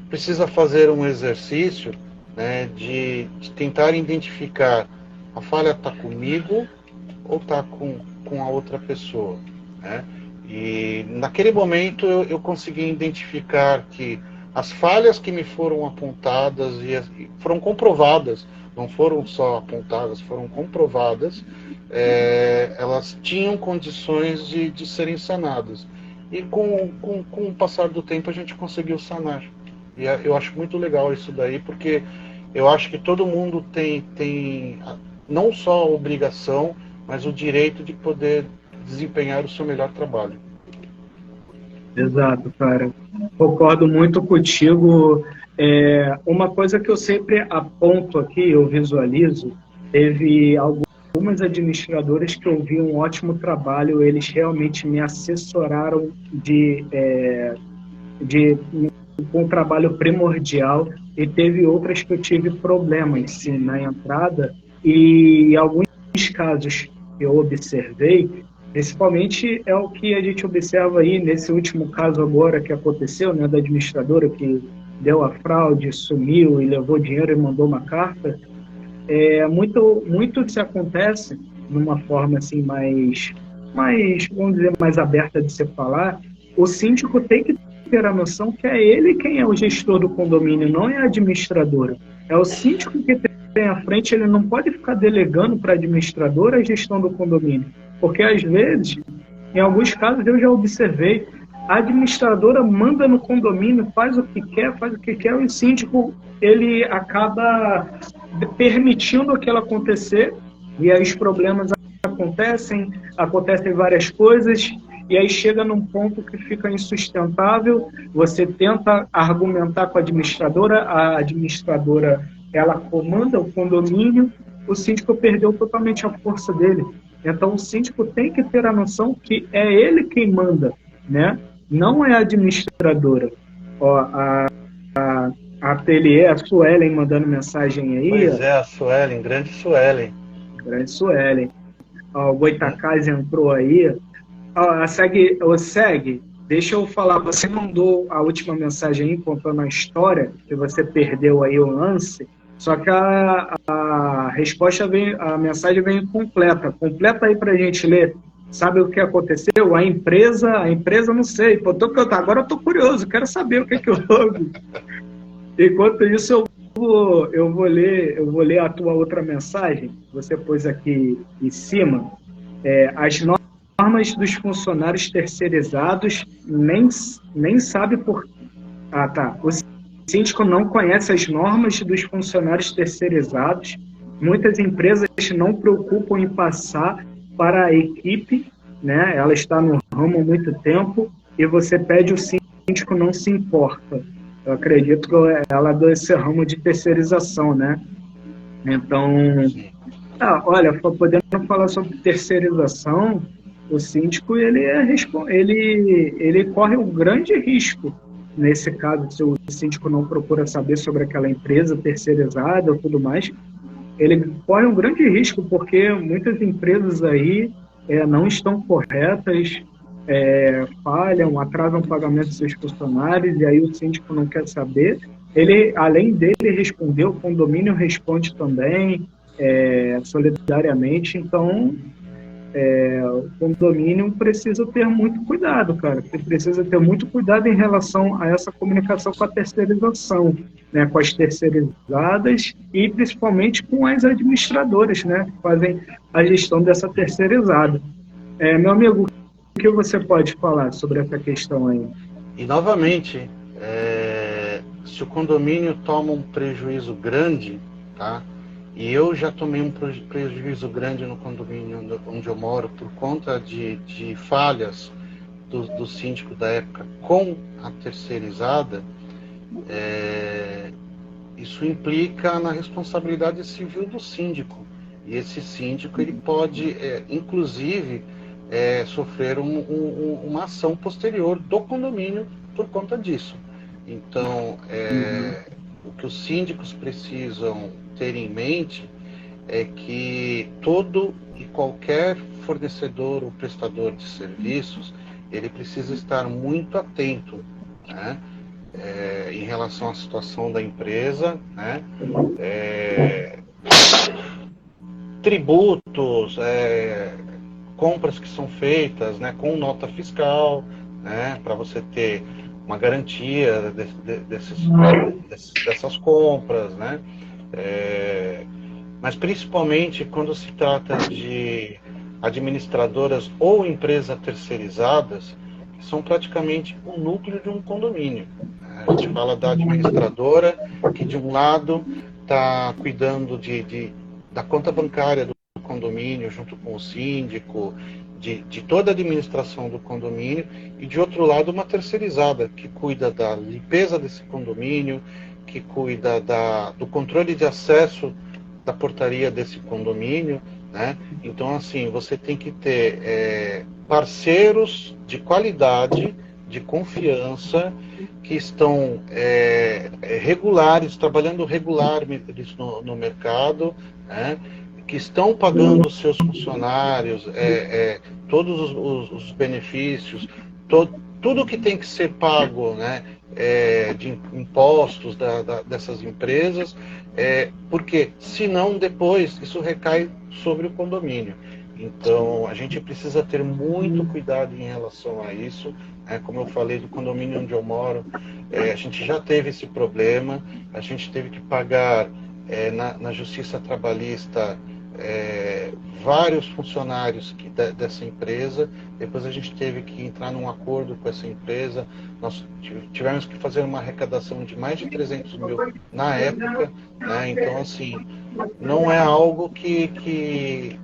S2: precisa fazer um exercício, né, de tentar identificar a falha está comigo ou está com a outra pessoa, né? E naquele momento eu consegui identificar que as falhas que me foram apontadas e foram comprovadas, não foram só apontadas, foram comprovadas, elas tinham condições de serem sanadas. E com o passar do tempo a gente conseguiu sanar. E eu acho muito legal isso daí, porque eu acho que todo mundo tem não só a obrigação, mas o direito de poder desempenhar o seu melhor trabalho.
S3: Exato, cara. Concordo muito contigo Uma coisa que eu sempre aponto aqui, eu visualizo, teve algumas administradoras que eu vi um ótimo trabalho, eles realmente me assessoraram de um trabalho primordial, e teve outras que eu tive problemas, sim, na entrada, e em alguns casos que eu observei, principalmente é o que a gente observa aí nesse último caso agora que aconteceu, né, da administradora que deu a fraude, sumiu e levou dinheiro e mandou uma carta. Muito se acontece numa forma assim mais, vamos dizer, mais aberta de se falar. O síndico tem que ter a noção que é ele quem é o gestor do condomínio, não é a administradora. É o síndico que tem à frente, ele não pode ficar delegando para a administradora a gestão do condomínio, porque às vezes, em alguns casos eu já observei, a administradora manda no condomínio, faz o que quer, e o síndico ele acaba permitindo aquilo acontecer, e aí os problemas acontecem várias coisas, e aí chega num ponto que fica insustentável. Você tenta argumentar com a administradora ela comanda o condomínio, o síndico perdeu totalmente a força dele. Então o síndico tem que ter a noção que é ele quem manda, né? Não é a administradora. Ó, a Ateliê, a Suelen mandando mensagem aí.
S2: Pois é, a Suelen, grande Suelen.
S3: Grande Suelen. Ó, o Goitacás entrou aí. Ó, Seg, deixa eu falar, você mandou a última mensagem aí contando a história, que você perdeu aí o lance, só que a resposta vem, a mensagem vem incompleta. Completa aí pra gente ler. Sabe o que aconteceu? A empresa não sei. Pô, agora eu tô curioso, quero saber o que houve. Enquanto isso, eu vou ler a tua outra mensagem. Você pôs aqui em cima. As normas dos funcionários terceirizados nem sabe por... Ah, tá. O síndico não conhece as normas dos funcionários terceirizados. Muitas empresas não preocupam em passar para a equipe, né? Ela está no ramo há muito tempo e você pede, o síndico não se importa. Eu acredito que ela deu esse ramo de terceirização, né? Então, olha, podendo falar sobre terceirização, o síndico ele corre um grande risco nesse caso, se o síndico não procura saber sobre aquela empresa terceirizada ou tudo mais. Ele corre um grande risco, porque muitas empresas aí não estão corretas, falham, atrasam o pagamento dos seus funcionários, e aí o síndico não quer saber. Ele, além dele responder, o condomínio responde também, solidariamente. Então, o condomínio precisa ter muito cuidado, cara. Precisa ter muito cuidado em relação a essa comunicação com a terceirização, né, com as terceirizadas e principalmente com as administradoras, né, que fazem a gestão dessa terceirizada. Meu amigo, o que você pode falar sobre essa questão aí?
S2: E novamente, se o condomínio toma um prejuízo grande, tá? E eu já tomei um prejuízo grande no condomínio onde eu moro por conta de falhas do síndico da época com a terceirizada. Isso implica na responsabilidade civil do síndico. E esse síndico ele pode, inclusive, sofrer uma ação posterior do condomínio por conta disso. Então, o que os síndicos precisam ter em mente é que todo e qualquer fornecedor ou prestador de serviços, ele precisa estar muito atento, né, em relação à situação da empresa, né, tributos, compras que são feitas, né, com nota fiscal, né, para você ter uma garantia dessas compras, né? Mas principalmente quando se trata de administradoras ou empresas terceirizadas, que são praticamente o núcleo de um condomínio. A gente fala da administradora, que de um lado está cuidando da conta bancária do condomínio, junto com o síndico, de toda a administração do condomínio, e de outro lado uma terceirizada, que cuida da limpeza desse condomínio, que cuida do controle de acesso da portaria desse condomínio, né? Então, assim, você tem que ter parceiros de qualidade, de confiança, que estão regulares, trabalhando regularmente no mercado, né? Que estão pagando os seus funcionários, todos os benefícios, tudo que tem que ser pago, né? De impostos dessas empresas, porque senão depois isso recai sobre o condomínio. Então a gente precisa ter muito cuidado em relação a isso. Como eu falei, do condomínio onde eu moro, a gente já teve esse problema, a gente teve que pagar na Justiça Trabalhista vários funcionários dessa empresa. Depois a gente teve que entrar num acordo com essa empresa. Nós tivemos que fazer uma arrecadação de mais de 300 mil na época, né? Então, assim, não é algo que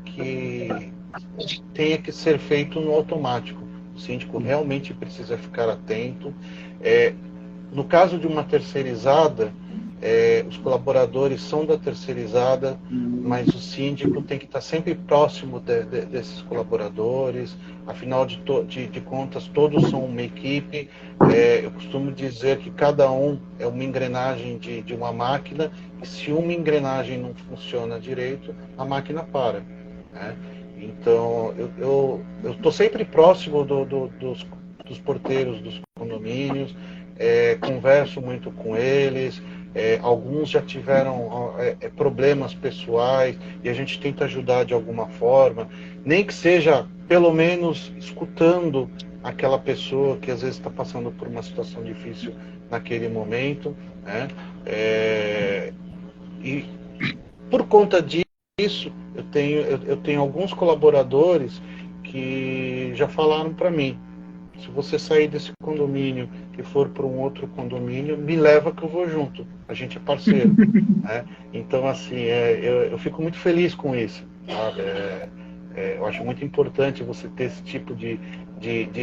S2: tenha que ser feito no automático. O síndico realmente precisa ficar atento. No caso de uma terceirizada, os colaboradores são da terceirizada, mas o síndico tem que estar sempre próximo desses colaboradores. Afinal de contas, todos são uma equipe. Eu costumo dizer que cada um é uma engrenagem de uma máquina, e se uma engrenagem não funciona direito, a máquina para, né? Então, eu estou sempre próximo dos porteiros dos condomínios, converso muito com eles. Alguns já tiveram problemas pessoais e a gente tenta ajudar de alguma forma, nem que seja pelo menos escutando aquela pessoa que às vezes está passando por uma situação difícil naquele momento, né? E por conta disso, eu tenho alguns colaboradores que já falaram para mim: se você sair desse condomínio e for para um outro condomínio, me leva que eu vou junto. A gente é parceiro. Né? Então, assim, eu fico muito feliz com isso. Sabe? Eu acho muito importante você ter esse tipo de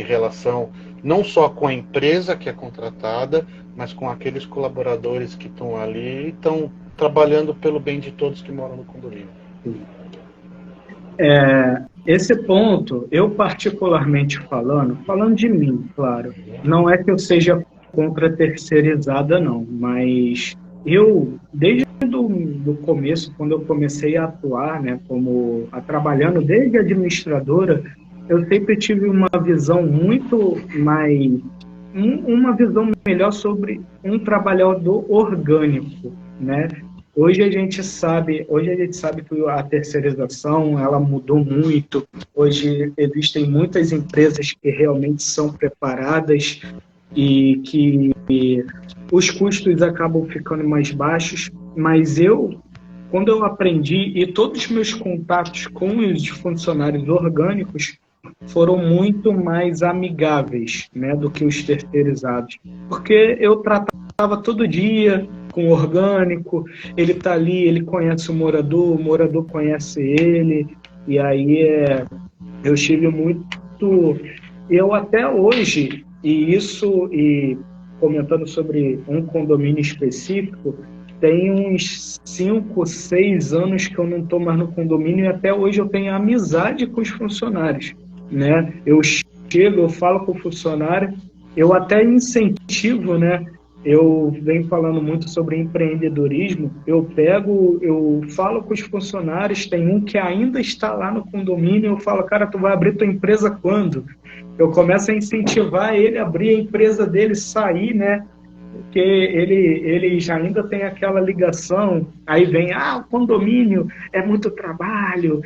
S2: relação, não só com a empresa que é contratada, mas com aqueles colaboradores que estão ali e estão trabalhando pelo bem de todos que moram no condomínio.
S3: Esse ponto, eu particularmente falando de mim, claro, não é que eu seja contra a terceirizada, não, mas eu, desde do começo, quando eu comecei a atuar, né, trabalhando desde administradora, eu sempre tive uma visão muito mais, uma visão melhor sobre um trabalhador orgânico, né? Hoje a gente sabe que a terceirização ela mudou muito. Hoje existem muitas empresas que realmente são preparadas e que os custos acabam ficando mais baixos. Mas quando eu aprendi, e todos os meus contatos com os funcionários orgânicos foram muito mais amigáveis, né, do que os terceirizados. Porque eu tratava todo dia com orgânico, ele está ali, ele conhece o morador conhece ele, e aí eu tive muito... Eu até hoje, e comentando sobre um condomínio específico, tem uns 5, 6 anos que eu não estou mais no condomínio, e até hoje eu tenho amizade com os funcionários, né? Eu chego, eu falo com o funcionário, eu até incentivo, né? Eu venho falando muito sobre empreendedorismo, eu falo com os funcionários, tem um que ainda está lá no condomínio, eu falo: cara, tu vai abrir tua empresa quando? Eu começo a incentivar ele a abrir a empresa dele, sair, né? Porque ele já ainda tem aquela ligação, aí vem: o condomínio é muito trabalho,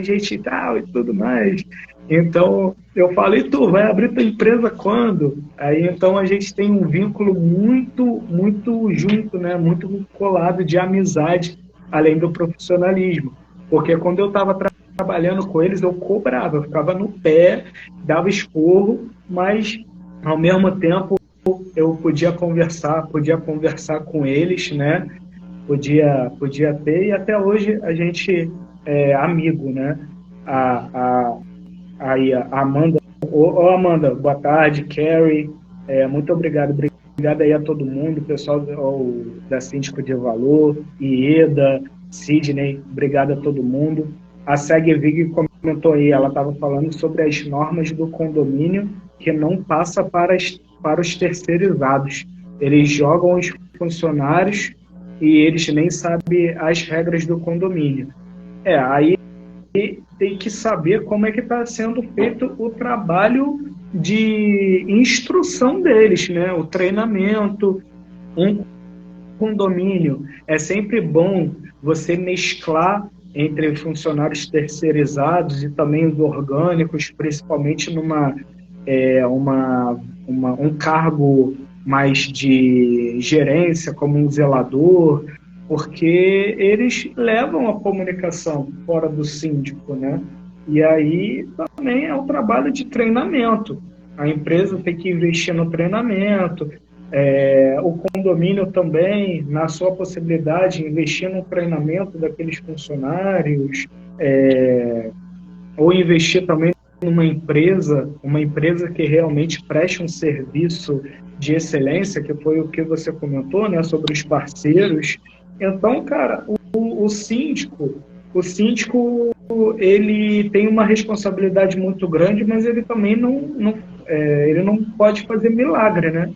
S3: gente e tal, e tudo mais. Então, eu falei: tu vai abrir tua empresa quando? Aí, então, a gente tem um vínculo muito, muito junto, né? Muito colado de amizade, além do profissionalismo. Porque quando eu estava trabalhando com eles, eu cobrava, eu ficava no pé, dava esporro, mas, ao mesmo tempo, eu podia conversar com eles, né? Podia ter, e até hoje a gente é amigo, né? Aí a Amanda. Amanda, boa tarde, Carrie. Muito obrigado obrigado aí a todo mundo, pessoal da Síndico de Valor, Ieda, Sidney, obrigado a todo mundo. A Seg Vig comentou aí, ela estava falando sobre as normas do condomínio que não passa para os terceirizados. Eles jogam os funcionários e eles nem sabem as regras do condomínio. Aí tem que saber como é que está sendo feito o trabalho de instrução deles, né? O treinamento, um condomínio. É sempre bom você mesclar entre funcionários terceirizados e também os orgânicos, principalmente um cargo mais de gerência, como um zelador, porque eles levam a comunicação fora do síndico, né? E aí também é um trabalho de treinamento. A empresa tem que investir no treinamento, o condomínio também, na sua possibilidade, investir no treinamento daqueles funcionários, ou investir também uma empresa que realmente preste um serviço de excelência, que foi o que você comentou, né, sobre os parceiros. Então, cara, o síndico, ele tem uma responsabilidade muito grande, mas ele também ele não pode fazer milagre, né?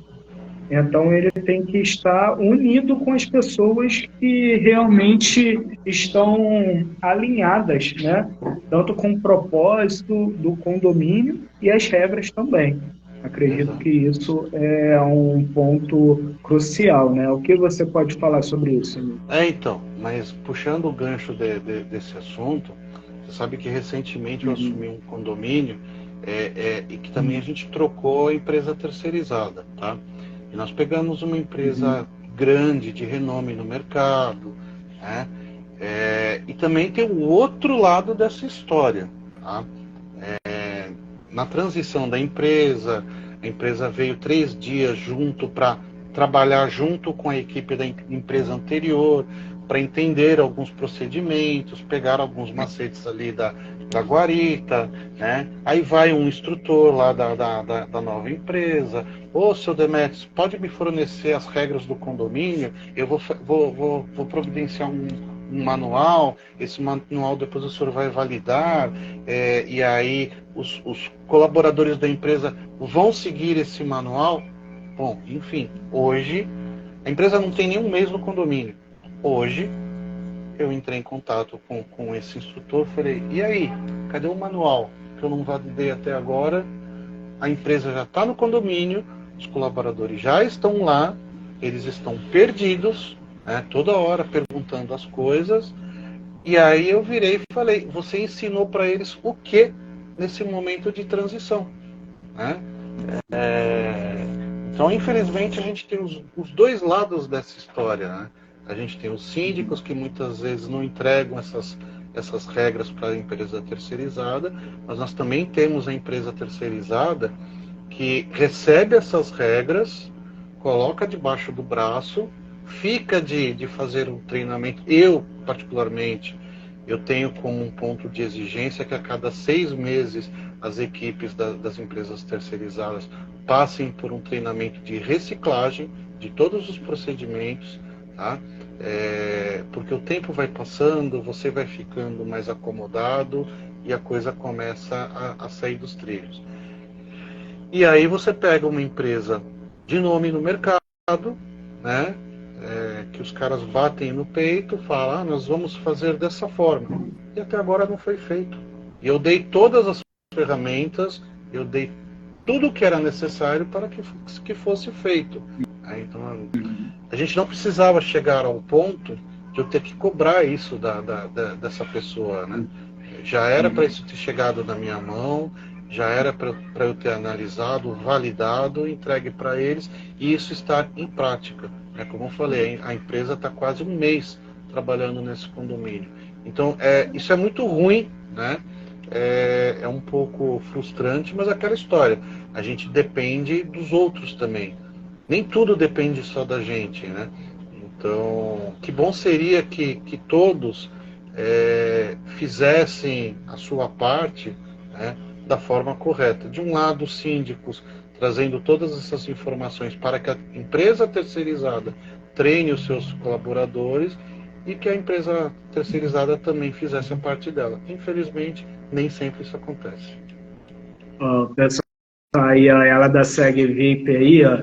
S3: Então, ele tem que estar unido com as pessoas que realmente estão alinhadas, né? Tanto com o propósito do condomínio e as regras também. Acredito que isso é um ponto crucial, né? O que você pode falar sobre isso, amigo?
S2: Então, mas puxando o gancho desse assunto, você sabe que recentemente eu assumi um condomínio e que também a gente trocou a empresa terceirizada, tá? E nós pegamos uma empresa grande, de renome no mercado, né? E também tem o outro lado dessa história, tá? Na transição da empresa, a empresa veio 3 dias junto para trabalhar junto com a equipe da empresa anterior, para entender alguns procedimentos, pegar alguns macetes ali da guarita, né? Aí vai um instrutor lá da nova empresa: ô, seu Demetrios, pode me fornecer as regras do condomínio? Eu vou providenciar um manual, esse manual depois o senhor vai validar, e aí os colaboradores da empresa vão seguir esse manual. Bom, enfim, hoje a empresa não tem nenhum mês no condomínio. Hoje eu entrei em contato com esse instrutor, falei: e aí, cadê o manual que eu não validei até agora? A empresa já está no condomínio, os colaboradores já estão lá, eles estão perdidos, né, toda hora perguntando as coisas. E aí eu virei e falei: você ensinou para eles o que nesse momento de transição, né? Então, infelizmente, a gente tem os dois lados dessa história, né? A gente tem os síndicos que muitas vezes não entregam essas regras para a empresa terceirizada, mas nós também temos a empresa terceirizada que recebe essas regras, coloca debaixo do braço, fica de fazer um treinamento. Eu, particularmente, eu tenho como um ponto de exigência que a cada 6 meses as equipes das empresas terceirizadas passem por um treinamento de reciclagem de todos os procedimentos, tá? Porque o tempo vai passando, você vai ficando mais acomodado e a coisa começa a sair dos trilhos. E aí você pega uma empresa de nome no mercado, né? Que os caras batem no peito, falam: nós vamos fazer dessa forma. E até agora não foi feito. E eu dei todas as ferramentas, eu dei tudo o que era necessário para que fosse feito. Então, a gente não precisava chegar ao ponto de eu ter que cobrar isso dessa pessoa, né? Já era para isso ter chegado na minha mão, já era para eu ter analisado, validado, entregue para eles, e isso estar em prática. Como eu falei, a empresa está quase 1 mês trabalhando nesse condomínio. Então, isso é muito ruim, né? É um pouco frustrante, mas é aquela história. A gente depende dos outros também. Nem tudo depende só da gente, né? Então, que bom seria que todos fizessem a sua parte, né, da forma correta. De um lado, os síndicos trazendo todas essas informações para que a empresa terceirizada treine os seus colaboradores e que a empresa terceirizada também fizesse a parte dela. Infelizmente, nem sempre isso acontece.
S3: Ó, pessoal, aí ó, ela da SEG VIP aí, ó.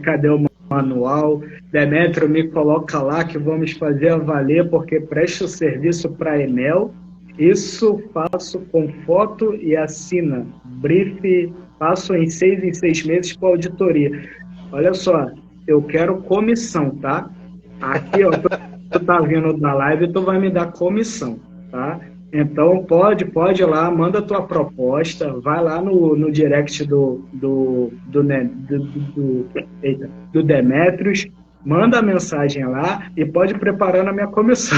S3: Cadê o manual? Demétrio, me coloca lá que vamos fazer a valer, porque presto serviço para a Enel. Isso faço com foto e assina. Brief, passo em 6 meses para auditoria. Olha só, eu quero comissão, tá? Aqui, ó, tu tá vindo da live, tu vai me dar comissão, tá? Então, pode ir lá, manda tua proposta, vai lá no direct do Demétrios, manda a mensagem lá e pode ir preparando a minha comissão.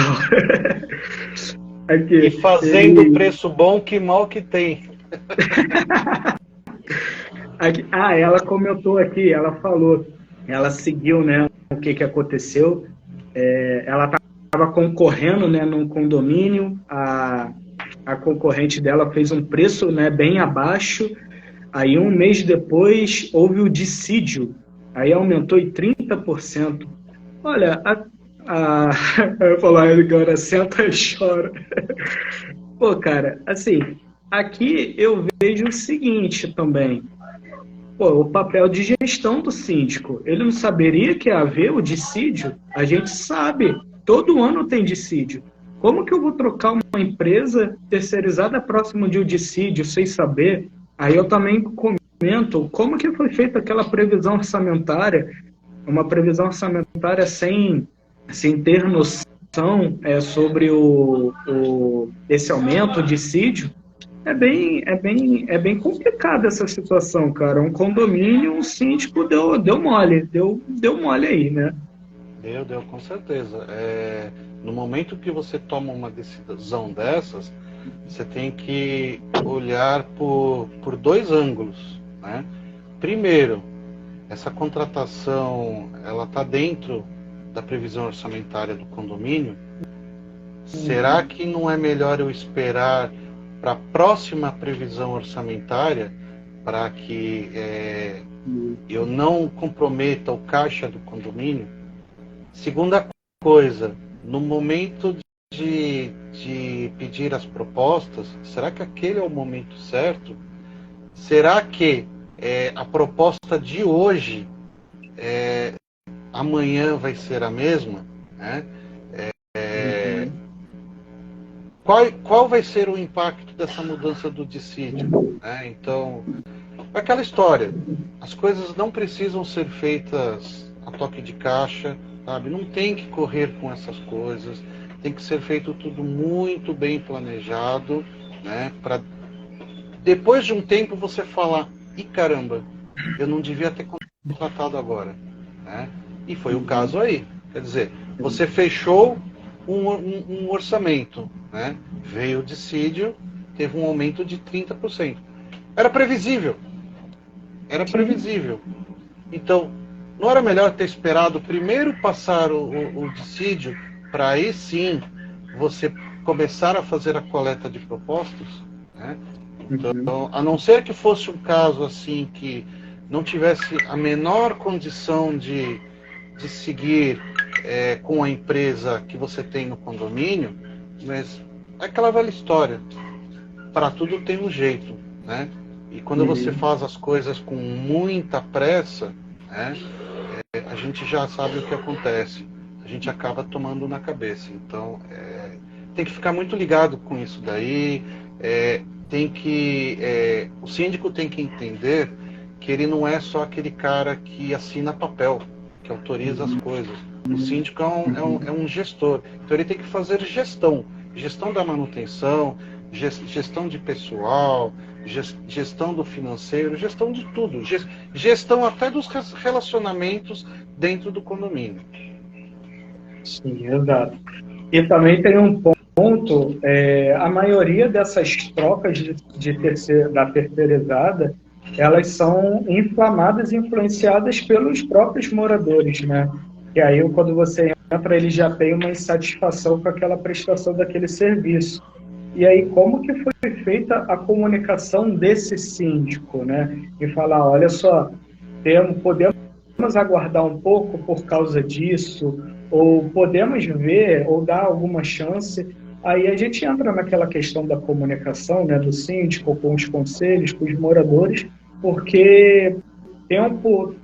S3: Aqui,
S2: e fazendo preço bom, que mal que tem.
S3: Aqui, ela comentou aqui, ela falou, ela seguiu, né, o que aconteceu. Ela estava concorrendo, né, num condomínio, a concorrente dela fez um preço, né, bem abaixo, aí um mês depois houve o dissídio, aí aumentou em 30%. Olha, eu falo, agora senta e chora. Pô, cara, assim, aqui eu vejo o seguinte também, pô, o papel de gestão do síndico, ele não saberia que ia haver o dissídio? A gente sabe, todo ano tem dissídio. Como que eu vou trocar uma empresa terceirizada próximo de um dissídio sem saber? Aí eu também comento como que foi feita aquela previsão orçamentária, uma previsão orçamentária sem ter noção sobre esse aumento, o dissídio. É bem complicada essa situação, cara. Um condomínio, um síndico deu mole aí, né?
S2: Deu, com certeza. No momento que você toma uma decisão dessas, você tem que olhar por dois ângulos, né? Primeiro, essa contratação, ela está dentro da previsão orçamentária do condomínio? Será que não é melhor eu esperar para a próxima previsão orçamentária para que eu não comprometa o caixa do condomínio? Segunda coisa, no momento de pedir as propostas, será que aquele é o momento certo? Será que a proposta de hoje amanhã vai ser a mesma? Né? Qual vai ser o impacto dessa mudança do dissídio? Né? Então, aquela história, as coisas não precisam ser feitas a toque de caixa, sabe? Não tem que correr com essas coisas, tem que ser feito tudo muito bem planejado, né? Para depois de um tempo você falar, ih caramba, eu não devia ter contratado agora, né? E foi o caso aí. Quer dizer, você fechou um orçamento, né? Veio o dissídio, teve um aumento de 30%. Era previsível. Então, não era melhor ter esperado primeiro passar o dissídio para aí sim você começar a fazer a coleta de propostas? Né? Então, a não ser que fosse um caso assim que não tivesse a menor condição de seguir com a empresa que você tem no condomínio, mas é aquela velha história, para tudo tem um jeito, né? E quando você faz as coisas com muita pressa, né, a gente já sabe o que acontece, a gente acaba tomando na cabeça. Então tem que ficar muito ligado com isso daí, o síndico tem que entender que ele não é só aquele cara que assina papel, que autoriza as coisas. O síndico é um gestor, então ele tem que fazer gestão da manutenção, gestão de pessoal, gestão do financeiro, gestão de tudo, gestão até dos relacionamentos dentro do condomínio.
S3: Sim, exato. E também tem um ponto, a maioria dessas trocas da terceirizada, elas são inflamadas e influenciadas pelos próprios moradores, né? E aí, quando você entra, ele já tem uma insatisfação com aquela prestação daquele serviço. E aí, como que foi feita a comunicação desse síndico, né? E falar, olha só, podemos aguardar um pouco por causa disso, ou podemos ver, ou dar alguma chance. Aí a gente entra naquela questão da comunicação, né, do síndico com os conselhos, com os moradores, porque tempo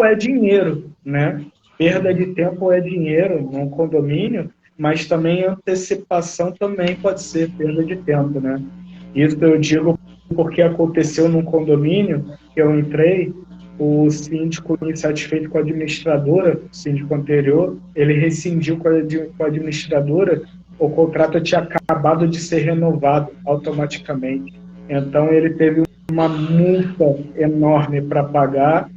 S3: é dinheiro, né? Perda de tempo é dinheiro num condomínio, mas também antecipação também pode ser perda de tempo, né? Isso eu digo porque aconteceu num condomínio que eu entrei, o síndico insatisfeito com a administradora, o síndico anterior, ele rescindiu com a administradora, o contrato tinha acabado de ser renovado automaticamente. Então ele teve uma multa enorme para pagar,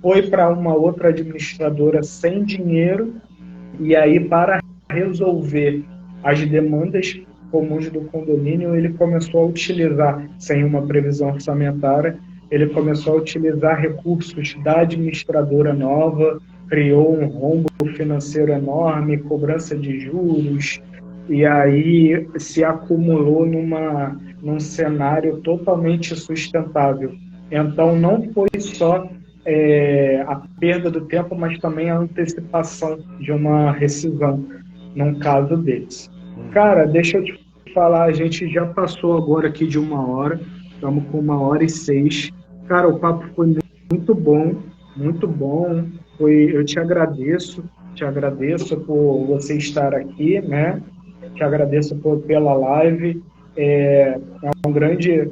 S3: foi para uma outra administradora sem dinheiro, e aí para resolver as demandas comuns do condomínio, ele começou a utilizar, sem uma previsão orçamentária, ele começou a utilizar recursos da administradora nova, criou um rombo financeiro enorme, cobrança de juros, e aí se acumulou num cenário totalmente sustentável. Então, não foi só a perda do tempo, mas também a antecipação de uma rescisão, num caso desse. Cara, deixa eu te falar, a gente já passou agora aqui de 1 hora, estamos com 1h06. Cara, o papo foi muito bom, muito bom. Eu te agradeço por você estar aqui, né? Te agradeço pela live. É um grande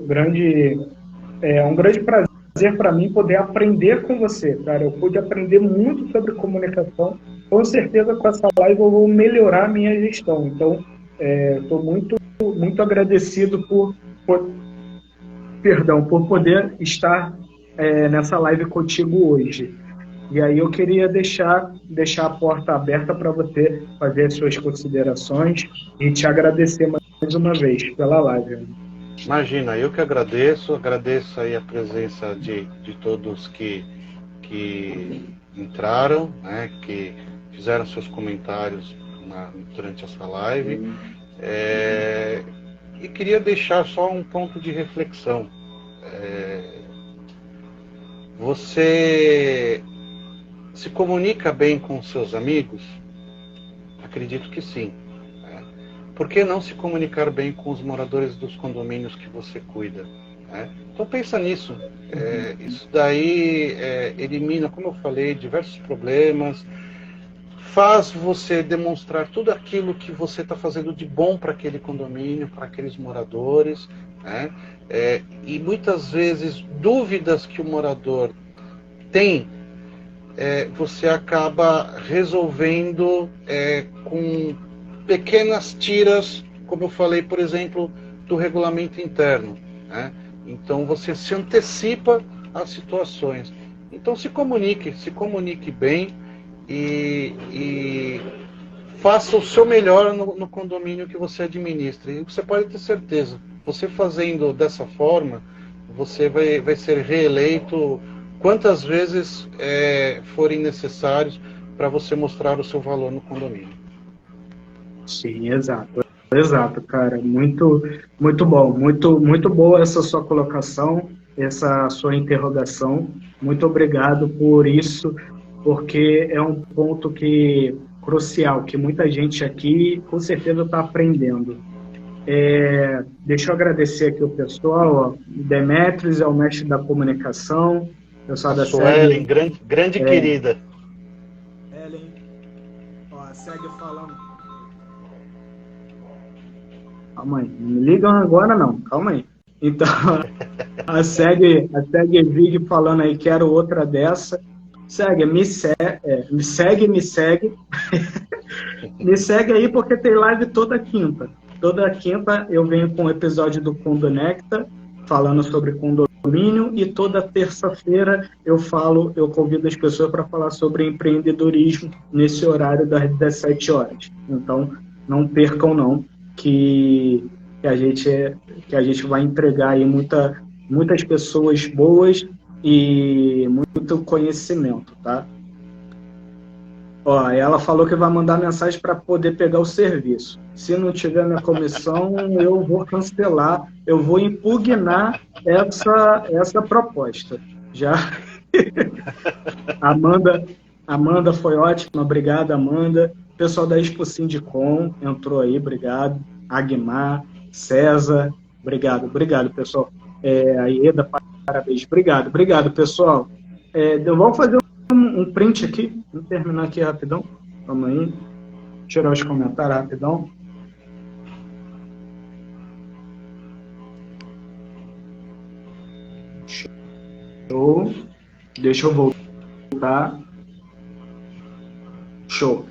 S3: prazer para mim poder aprender com você, cara. Eu pude aprender muito sobre comunicação. Com certeza, com essa live eu vou melhorar a minha gestão. Então, estou muito agradecido por poder estar nessa live contigo hoje. E aí eu queria deixar a porta aberta para você fazer as suas considerações e te agradecer mais uma vez pela live.
S2: Imagina, eu que agradeço aí a presença de todos que entraram, né, que fizeram seus comentários durante essa live. E queria deixar só um ponto de reflexão. Você se comunica bem com seus amigos? Acredito que sim. Por que não se comunicar bem com os moradores dos condomínios que você cuida? Então pensa nisso. Isso daí elimina, como eu falei, diversos problemas, faz você demonstrar tudo aquilo que você está fazendo de bom para aquele condomínio, para aqueles moradores, né? E muitas vezes dúvidas que o morador tem, você acaba resolvendo com pequenas tiras, como eu falei, por exemplo, do regulamento interno, né? Então você se antecipa às situações. Então se comunique bem e faça o seu melhor no condomínio que você administra. E você pode ter certeza, você fazendo dessa forma, você vai ser reeleito quantas vezes forem necessários para você mostrar o seu valor no condomínio.
S3: Sim, exato, cara. Muito bom, muito boa essa sua colocação, essa sua interrogação. Muito obrigado por isso, porque é um ponto crucial, que muita gente aqui com certeza está aprendendo. Deixa eu agradecer aqui o pessoal. Demetrios é o mestre da comunicação. Pessoal da
S2: Suelen, grande querida.
S1: Ellen, segue falando.
S3: Calma aí, não me ligam agora não, calma aí. Então, a segue Vig falando aí, quero outra dessa. Me segue. Me segue aí porque tem live toda quinta. Toda quinta eu venho com um episódio do Condonecta, falando sobre condomínio, e toda terça-feira eu convido as pessoas para falar sobre empreendedorismo nesse horário das 17 horas. Então, não percam não, que a gente vai entregar aí muitas pessoas boas e muito conhecimento, tá? Ó, ela falou que vai mandar mensagem para poder pegar o serviço. Se não tiver minha comissão, eu vou cancelar, eu vou impugnar essa proposta. Já. Amanda foi ótima, obrigado, Amanda. Pessoal da Expo Sindicom entrou aí, obrigado. Agmar, César, obrigado, pessoal. A Ieda, parabéns, obrigado, pessoal. Vamos fazer um print aqui, vamos terminar aqui rapidão. Vamos aí, tirar os comentários rapidão. Show. Deixa eu voltar. Show.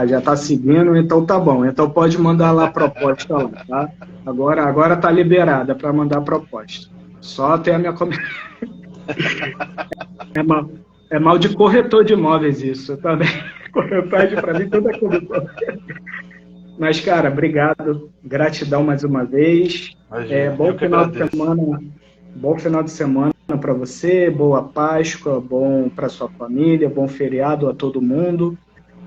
S3: Já tá seguindo, então tá bom. Então pode mandar lá a proposta lá, tá? Agora tá liberada para mandar a proposta. Só até a minha É mal de corretor de imóveis isso, também. Corretagem para mim toda corretor. Mas, cara, obrigado. Gratidão mais uma vez. Bom final de semana para você, boa Páscoa, bom para sua família, bom feriado a todo mundo.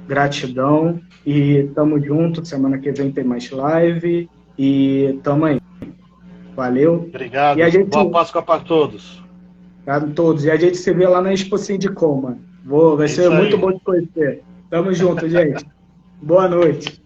S3: Gratidão. E tamo junto. Semana que vem tem mais live. E tamo aí. Valeu.
S2: Obrigado. Boa Páscoa para todos.
S3: Todos. E a gente se vê lá na Expo Sindicom, mano. Vai ser muito bom te conhecer. Tamo junto, gente. Boa noite.